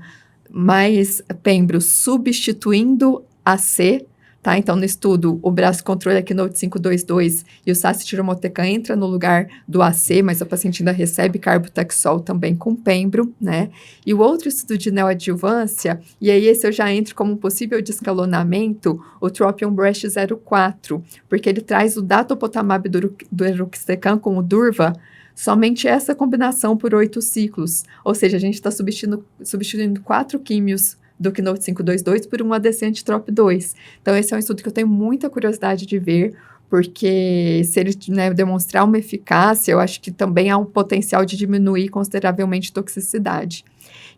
mais Pembro substituindo AC Tá? Então, no estudo, o braço controle aqui no 522 e o sacitiromotecam entra no lugar do AC, mas a paciente ainda recebe carbotaxol também com pembro, né? E o outro estudo de neoadjuvância, e aí esse eu já entro como um possível descalonamento, o Tropion-Breast 04, porque ele traz o datopotamab do eruxtecan com o durva, somente essa combinação por 8 ciclos. Ou seja, a gente está substituindo 4 químios do Keynote 522 por um ADC anti-TROP2. Então, esse é um estudo que eu tenho muita curiosidade de ver, porque se ele, né, demonstrar uma eficácia, eu acho que também há um potencial de diminuir consideravelmente toxicidade.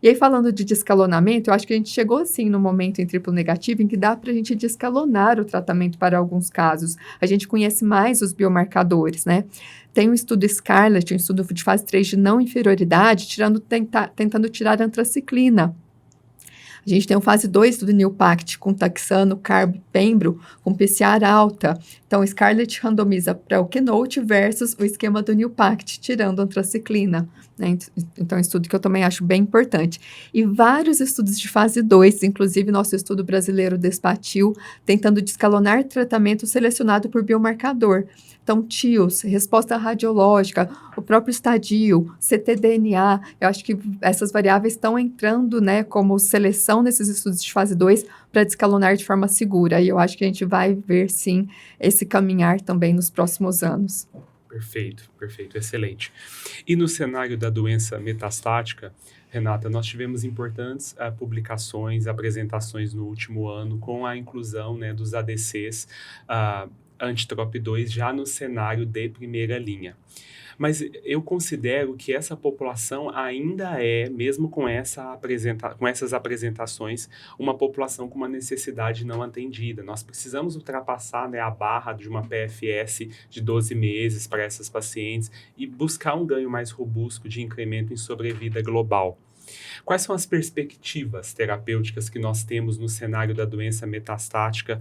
E aí, falando de descalonamento, eu acho que a gente chegou, assim, no momento em triplo negativo em que dá para a gente descalonar o tratamento para alguns casos. A gente conhece mais os biomarcadores, né? Tem um estudo Scarlett, um estudo de fase 3 de não inferioridade, tentando tirar a antraciclina. A gente tem o fase 2 do Nilpact com taxano, carbo, pembro, com PCR alta. Então, Scarlett randomiza para o Keynote versus o esquema do Nilpact, tirando a antraciclina. Né? Então, é um estudo que eu também acho bem importante. E vários estudos de fase 2, inclusive nosso estudo brasileiro Despatil, tentando descalonar tratamento selecionado por biomarcador. Então, TIOS, resposta radiológica, o próprio estadio, ctDNA, eu acho que essas variáveis estão entrando, né, como seleção nesses estudos de fase 2 para descalonar de forma segura. E eu acho que a gente vai ver, sim, esse caminhar também nos próximos anos. Perfeito, excelente. E no cenário da doença metastática, Renata, nós tivemos importantes publicações, apresentações no último ano com a inclusão, né, dos ADCs anti-TROP2 já no cenário de primeira linha. Mas eu considero que essa população ainda é, mesmo com essas apresentações, uma população com uma necessidade não atendida. Nós precisamos ultrapassar, né, a barra de uma PFS de 12 meses para essas pacientes e buscar um ganho mais robusto de incremento em sobrevida global. Quais são as perspectivas terapêuticas que nós temos no cenário da doença metastática,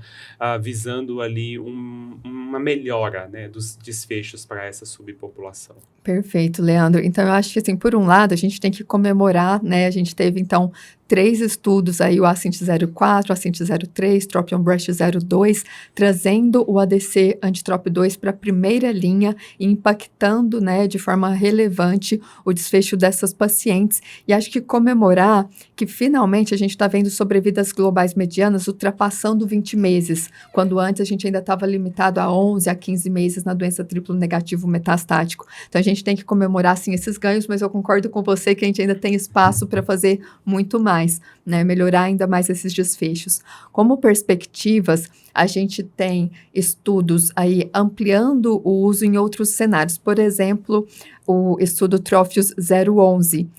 visando ali uma melhora, né, dos desfechos para essa subpopulação? Perfeito, Leandro. Então, eu acho que, assim, por um lado, a gente tem que comemorar, né? A gente teve, então, 3 estudos aí, o Ascent 04, Ascent 03, Tropion-Breast 02, trazendo o ADC anti-TROP2 para a primeira linha e impactando, né, de forma relevante o desfecho dessas pacientes. E acho que comemorar que, finalmente, a gente está vendo sobrevidas globais medianas ultrapassando 20 meses, quando antes a gente ainda estava limitado a 11 a 15 meses na doença triplo negativo metastático. Então, a gente tem que comemorar, sim, esses ganhos, mas eu concordo com você que a gente ainda tem espaço para fazer muito mais, né? Melhorar ainda mais esses desfechos. Como perspectivas, a gente tem estudos aí ampliando o uso em outros cenários. Por exemplo, o estudo Trophius 011.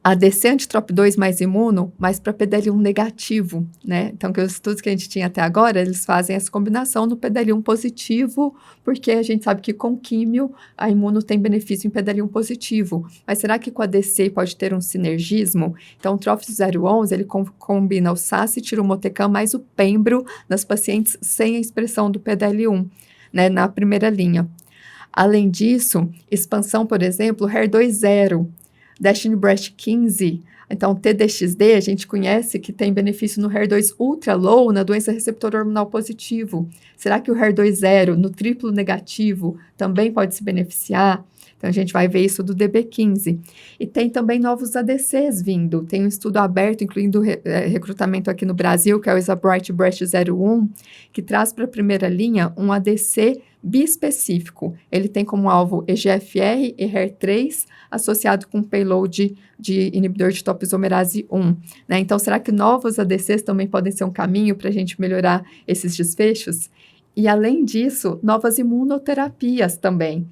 ADC anti-TROP2 mais imuno, mas para PDL1 negativo, né? Então, que os estudos que a gente tinha até agora, eles fazem essa combinação no PDL1 positivo, porque a gente sabe que com químio, a imuno tem benefício em PDL1 positivo. Mas será que com ADC pode ter um sinergismo? Então, o Trophius 011, ele combina o sacitiromotecam mais o pembro nas pacientes sem a expressão do PDL1, né, na primeira linha. Além disso, expansão, por exemplo, HER2-0, Destiny Breast 15, então TDXD, a gente conhece que tem benefício no HER2 ultra low na doença receptor hormonal positivo. Será que o HER2-0 no triplo negativo também pode se beneficiar? Então, a gente vai ver isso do DB15. E tem também novos ADCs vindo. Tem um estudo aberto, incluindo recrutamento aqui no Brasil, que é o Isabright Breast 01, que traz para a primeira linha um ADC bispecífico. Ele tem como alvo EGFR e HER3, associado com payload de inibidor de topoisomerase 1. Né? Então, será que novos ADCs também podem ser um caminho para a gente melhorar esses desfechos? E, além disso, novas imunoterapias também.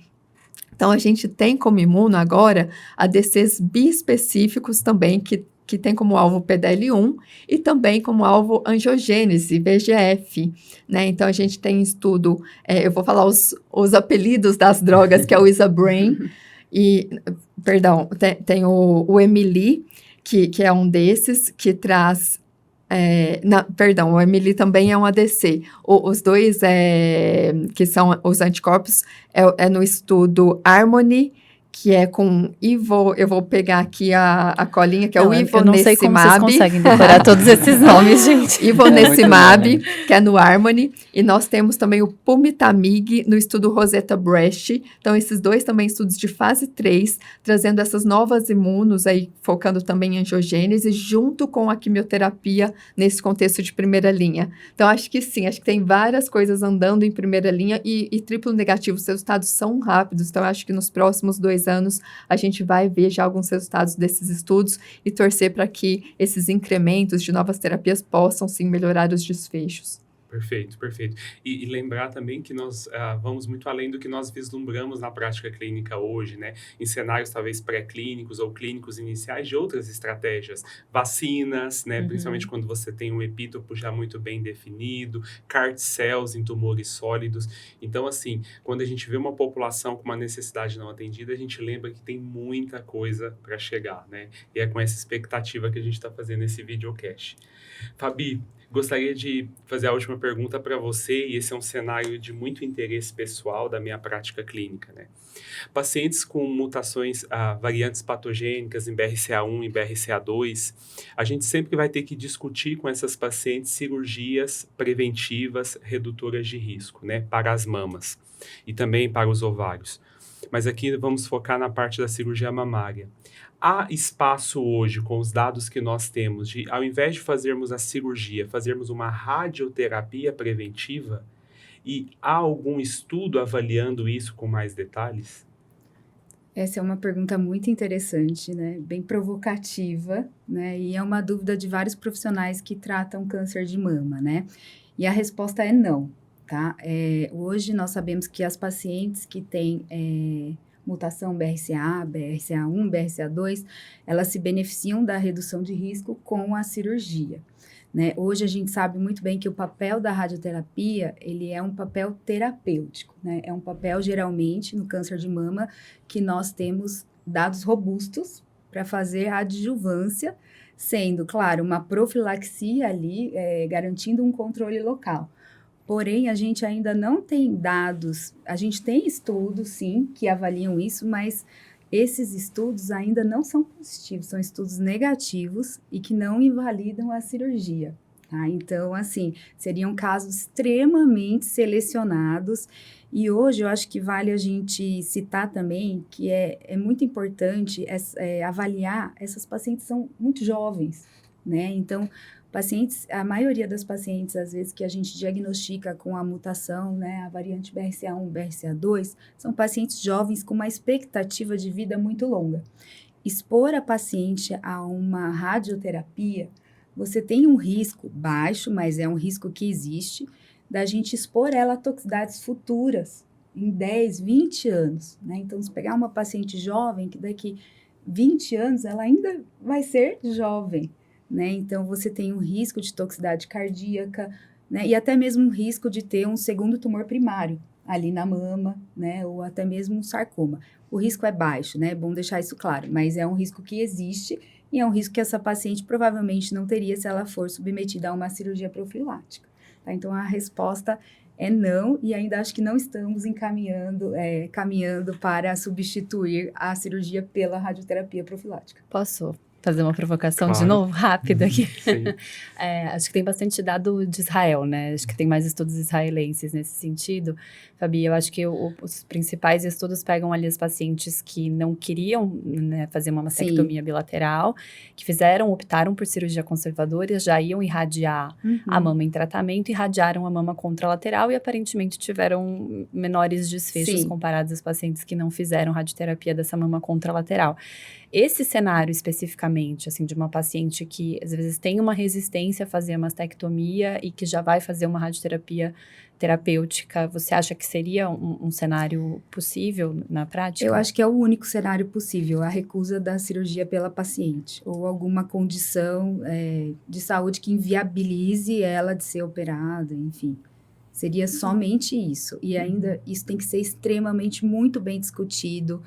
Então, a gente tem como imuno agora ADCs bispecíficos também, que tem como alvo PDL1 e também como alvo angiogênese, VEGF, né? Então, a gente tem estudo, eu vou falar os apelidos das drogas, que é o Isabrain, tem o Emily, que é um desses, que traz... o Emily também é um ADC. Os dois, que são os anticorpos, é no estudo Harmony, que é com eu vou pegar aqui a colinha, que é o Eu não sei como vocês Ivonescimab. conseguem decorar todos esses nomes, gente. Ivonescimab, que é no Harmony. E nós temos também o Pumitamig no estudo Rosetta Breast. Então, esses dois também estudos de fase 3, trazendo essas novas imunos aí, focando também em angiogênese, junto com a quimioterapia nesse contexto de primeira linha. Então, acho que sim, acho que tem várias coisas andando em primeira linha e triplo negativo, os resultados são rápidos. Então, acho que nos próximos 2 anos a gente vai ver já alguns resultados desses estudos e torcer para que esses incrementos de novas terapias possam sim melhorar os desfechos. Perfeito, perfeito. E lembrar também que nós vamos muito além do que nós vislumbramos na prática clínica hoje, né? Em cenários talvez pré-clínicos ou clínicos iniciais de outras estratégias. Vacinas, né? Principalmente quando você tem um epítopo já muito bem definido, CAR T-cells em tumores sólidos. Então, assim, quando a gente vê uma população com uma necessidade não atendida, a gente lembra que tem muita coisa para chegar, né? E é com essa expectativa que a gente está fazendo esse videocast. Fabi, gostaria de fazer a última pergunta para você, e esse é um cenário de muito interesse pessoal da minha prática clínica, né? Pacientes com mutações, variantes patogênicas em BRCA1 e BRCA2, a gente sempre vai ter que discutir com essas pacientes cirurgias preventivas redutoras de risco, né? Para as mamas e também para os ovários. Mas aqui vamos focar na parte da cirurgia mamária. Há espaço hoje, com os dados que nós temos, de, ao invés de fazermos a cirurgia, fazermos uma radioterapia preventiva? E há algum estudo avaliando isso com mais detalhes? Essa é uma pergunta muito interessante, né? Bem provocativa, né? E é uma dúvida de vários profissionais que tratam câncer de mama, né? E a resposta é não, tá? Hoje nós sabemos que as pacientes que têm mutação BRCA, BRCA1, BRCA2, elas se beneficiam da redução de risco com a cirurgia, né? Hoje a gente sabe muito bem que o papel da radioterapia, ele é um papel terapêutico, né? É um papel, geralmente, no câncer de mama, que nós temos dados robustos para fazer a adjuvância, sendo, claro, uma profilaxia ali, garantindo um controle local. Porém, a gente ainda não tem dados, a gente tem estudos, sim, que avaliam isso, mas esses estudos ainda não são positivos, são estudos negativos e que não invalidam a cirurgia, tá? Então, assim, seriam casos extremamente selecionados e hoje eu acho que vale a gente citar também que é muito importante avaliar, essas pacientes são muito jovens, né? Então, a maioria das pacientes, às vezes, que a gente diagnostica com a mutação, né, a variante BRCA1, BRCA2, são pacientes jovens com uma expectativa de vida muito longa. Expor a paciente a uma radioterapia, você tem um risco baixo, mas é um risco que existe, da gente expor ela a toxicidades futuras, em 10, 20 anos, né? Então, se pegar uma paciente jovem, que daqui 20 anos ela ainda vai ser jovem, né? Então, você tem um risco de toxicidade cardíaca, né? E até mesmo um risco de ter um segundo tumor primário ali na mama, né? Ou até mesmo um sarcoma. O risco é baixo, né? É bom deixar isso claro, mas é um risco que existe e é um risco que essa paciente provavelmente não teria se ela for submetida a uma cirurgia profilática, tá? Então, a resposta é não, e ainda acho que não estamos caminhando para substituir a cirurgia pela radioterapia profilática. Posso fazer uma provocação Claro. de novo, rápida aqui? Sim. Acho que tem bastante dado de Israel, né? Acho que tem mais estudos israelenses nesse sentido. Fabi, eu acho que os principais estudos pegam ali as pacientes que não queriam, né, fazer uma mastectomia bilateral, que optaram por cirurgia conservadora, já iam irradiar a mama em tratamento, irradiaram a mama contralateral e aparentemente tiveram menores desfechos comparados às pacientes que não fizeram radioterapia dessa mama contralateral. Esse cenário especificamente, assim, de uma paciente que às vezes tem uma resistência a fazer a mastectomia e que já vai fazer uma radioterapia terapêutica, você acha que seria um cenário possível na prática? Eu acho que é o único cenário possível, a recusa da cirurgia pela paciente, ou alguma condição de saúde que inviabilize ela de ser operada, enfim. Seria somente isso. E ainda isso tem que ser extremamente muito bem discutido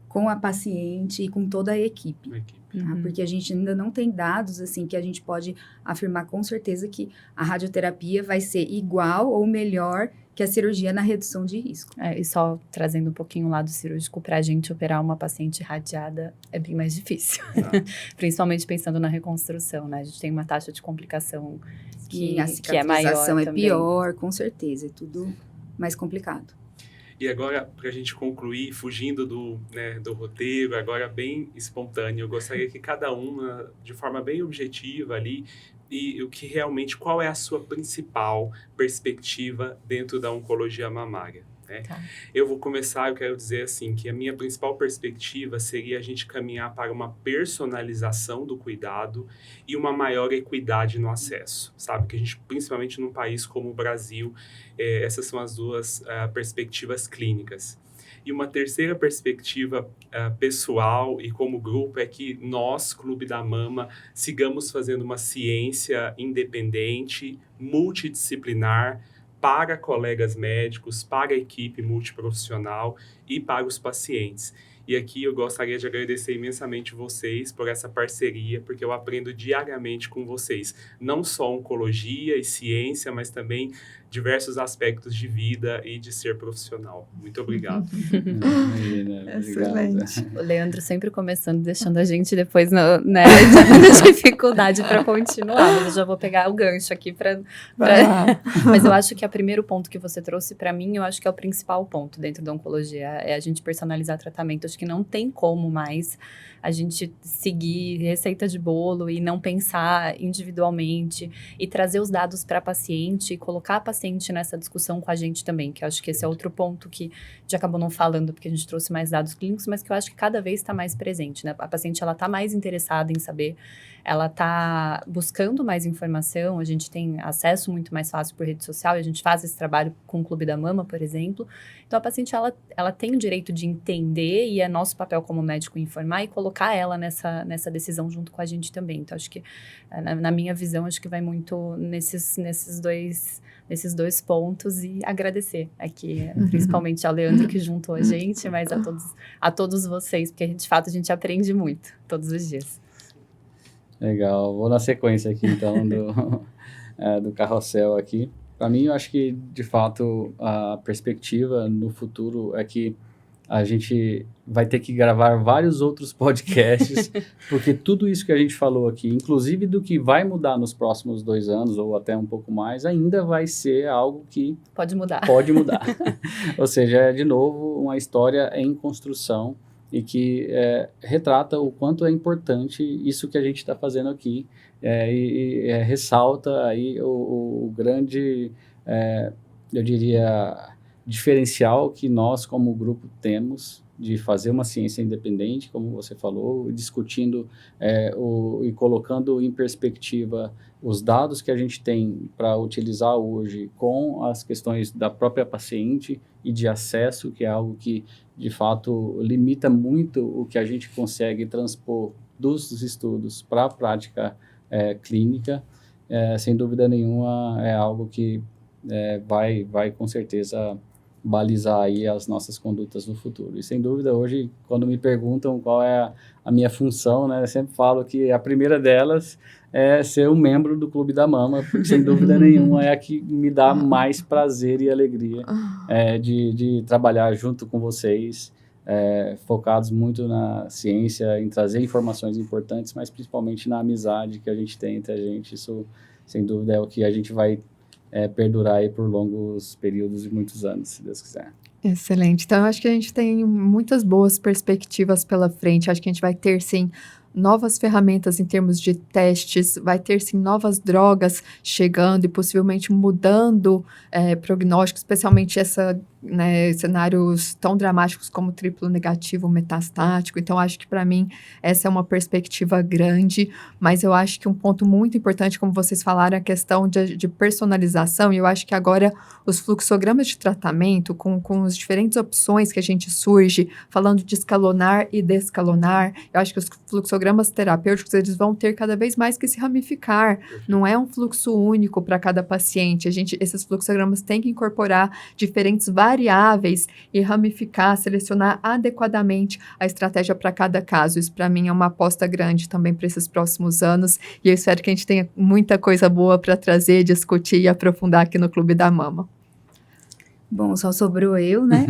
com a paciente e com toda a equipe. Tá? Porque a gente ainda não tem dados assim que a gente pode afirmar com certeza que a radioterapia vai ser igual ou melhor que a cirurgia na redução de risco. E só trazendo um pouquinho o lado cirúrgico, para a gente operar uma paciente irradiada é bem mais difícil. Principalmente pensando na reconstrução, né? A gente tem uma taxa de complicação que é maior cicatrização é também. pior, com certeza. É tudo mais complicado. E agora, para a gente concluir, fugindo do roteiro, agora bem espontâneo, eu gostaria que cada uma, de forma bem objetiva ali, e o que realmente, qual é a sua principal perspectiva dentro da oncologia mamária, né? Tá. Eu vou começar, eu quero dizer assim, que a minha principal perspectiva seria a gente caminhar para uma personalização do cuidado e uma maior equidade no acesso, sabe? Que a gente, principalmente num país como o Brasil, essas são as duas perspectivas clínicas. E uma terceira perspectiva pessoal e como grupo é que nós, Clube da Mama, sigamos fazendo uma ciência independente, multidisciplinar, para colegas médicos, para a equipe multiprofissional e para os pacientes. E aqui eu gostaria de agradecer imensamente vocês por essa parceria, porque eu aprendo diariamente com vocês, não só oncologia e ciência, mas também diversos aspectos de vida e de ser profissional. Muito obrigado. Excelente. O Leandro sempre começando, deixando a gente depois na dificuldade para continuar. Mas eu já vou pegar o gancho aqui para... Mas eu acho que o primeiro ponto que você trouxe para mim, eu acho que é o principal ponto dentro da oncologia, é a gente personalizar tratamento. Acho que não tem como mais a gente seguir receita de bolo e não pensar individualmente e trazer os dados para a paciente e colocar a paciente nessa discussão com a gente também, que eu acho que esse é outro ponto que a gente acabou não falando porque a gente trouxe mais dados clínicos, mas que eu acho que cada vez está mais presente, né? A paciente, ela está mais interessada em saber, ela está buscando mais informação, a gente tem acesso muito mais fácil por rede social, e a gente faz esse trabalho com o Clube da Mama, por exemplo. Então, a paciente, ela tem o direito de entender, e é nosso papel como médico informar e colocar ela nessa decisão junto com a gente também. Então, acho que, na minha visão, acho que vai muito nesses dois pontos, e agradecer aqui, principalmente ao Leandro que juntou a gente, mas a todos vocês, porque de fato a gente aprende muito todos os dias. Legal, vou na sequência aqui então do carrossel aqui. Para mim, eu acho que de fato a perspectiva no futuro é que a gente vai ter que gravar vários outros podcasts, porque tudo isso que a gente falou aqui, inclusive do que vai mudar nos próximos 2 anos, ou até um pouco mais, ainda vai ser algo que pode mudar. Ou seja, é de novo uma história em construção e que retrata o quanto é importante isso que a gente está fazendo aqui, e ressalta aí o grande, eu diria, diferencial que nós como grupo temos de fazer uma ciência independente, como você falou, discutindo e colocando em perspectiva os dados que a gente tem para utilizar hoje com as questões da própria paciente e de acesso, que é algo que, de fato, limita muito o que a gente consegue transpor dos estudos para a prática clínica. Sem dúvida nenhuma, é algo que vai com certeza balizar aí as nossas condutas no futuro. E sem dúvida, hoje, quando me perguntam qual é a minha função, né, eu sempre falo que a primeira delas é ser um membro do Clube da Mama, porque sem dúvida nenhuma é a que me dá mais prazer e alegria de trabalhar junto com vocês, focados muito na ciência, em trazer informações importantes, mas principalmente na amizade que a gente tem entre a gente. Isso, sem dúvida, é o que a gente vai perdurar aí por longos períodos e muitos anos, se Deus quiser. Excelente. Então, eu acho que a gente tem muitas boas perspectivas pela frente. Acho que a gente vai ter, sim, novas ferramentas em termos de testes, vai ter, sim, novas drogas chegando e possivelmente mudando prognósticos, especialmente cenários tão dramáticos como triplo negativo metastático. Então, acho que, para mim, essa é uma perspectiva grande, mas eu acho que um ponto muito importante, como vocês falaram, é a questão de personalização, e eu acho que agora os fluxogramas de tratamento, com as diferentes opções que a gente surge, falando de escalonar e descalonar, eu acho que os fluxogramas terapêuticos, eles vão ter cada vez mais que se ramificar, não é um fluxo único para cada paciente, esses fluxogramas têm que incorporar diferentes variáveis e ramificar, selecionar adequadamente a estratégia para cada caso. Isso, para mim, é uma aposta grande também para esses próximos anos, e eu espero que a gente tenha muita coisa boa para trazer, discutir e aprofundar aqui no Clube da Mama. Bom, só sobrou eu, né?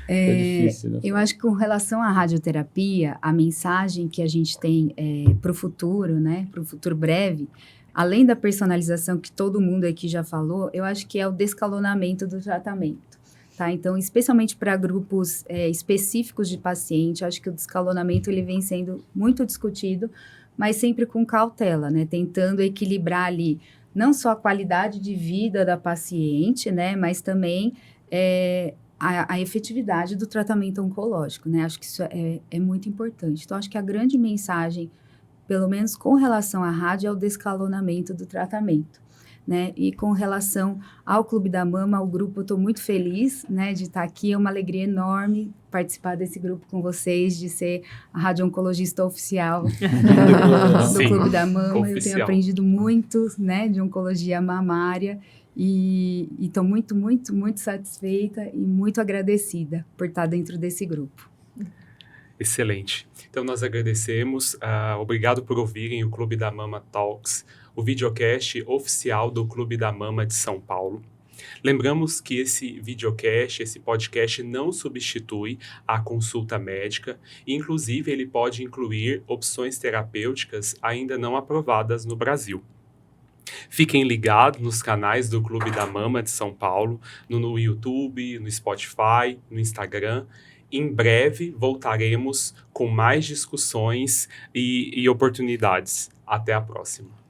É difícil, né? Eu acho que com relação à radioterapia, a mensagem que a gente tem para o futuro, né, para o futuro breve, além da personalização que todo mundo aqui já falou, eu acho que é o descalonamento do tratamento, tá? Então, especialmente para grupos específicos de paciente, eu acho que o descalonamento ele vem sendo muito discutido, mas sempre com cautela, né, tentando equilibrar ali não só a qualidade de vida da paciente, né, mas também a efetividade do tratamento oncológico, né? Acho que isso é muito importante. Então, acho que a grande mensagem, pelo menos com relação à rádio, é o descalonamento do tratamento, né? E com relação ao Clube da Mama, o grupo, eu estou muito feliz, né, de estar aqui. É uma alegria enorme participar desse grupo com vocês, de ser a radio-oncologista oficial do Sim, Clube da Mama. Eu oficial. tenho aprendido muito, né, de oncologia mamária. E estou muito, muito, muito satisfeita e muito agradecida por estar dentro desse grupo. Excelente. Então, nós agradecemos. Obrigado por ouvirem o Clube da Mama Talks, o videocast oficial do Clube da Mama de São Paulo. Lembramos que esse videocast, esse podcast não substitui a consulta médica, e inclusive ele pode incluir opções terapêuticas ainda não aprovadas no Brasil. Fiquem ligados nos canais do Clube da Mama de São Paulo, no YouTube, no Spotify, no Instagram. Em breve voltaremos com mais discussões e oportunidades. Até a próxima.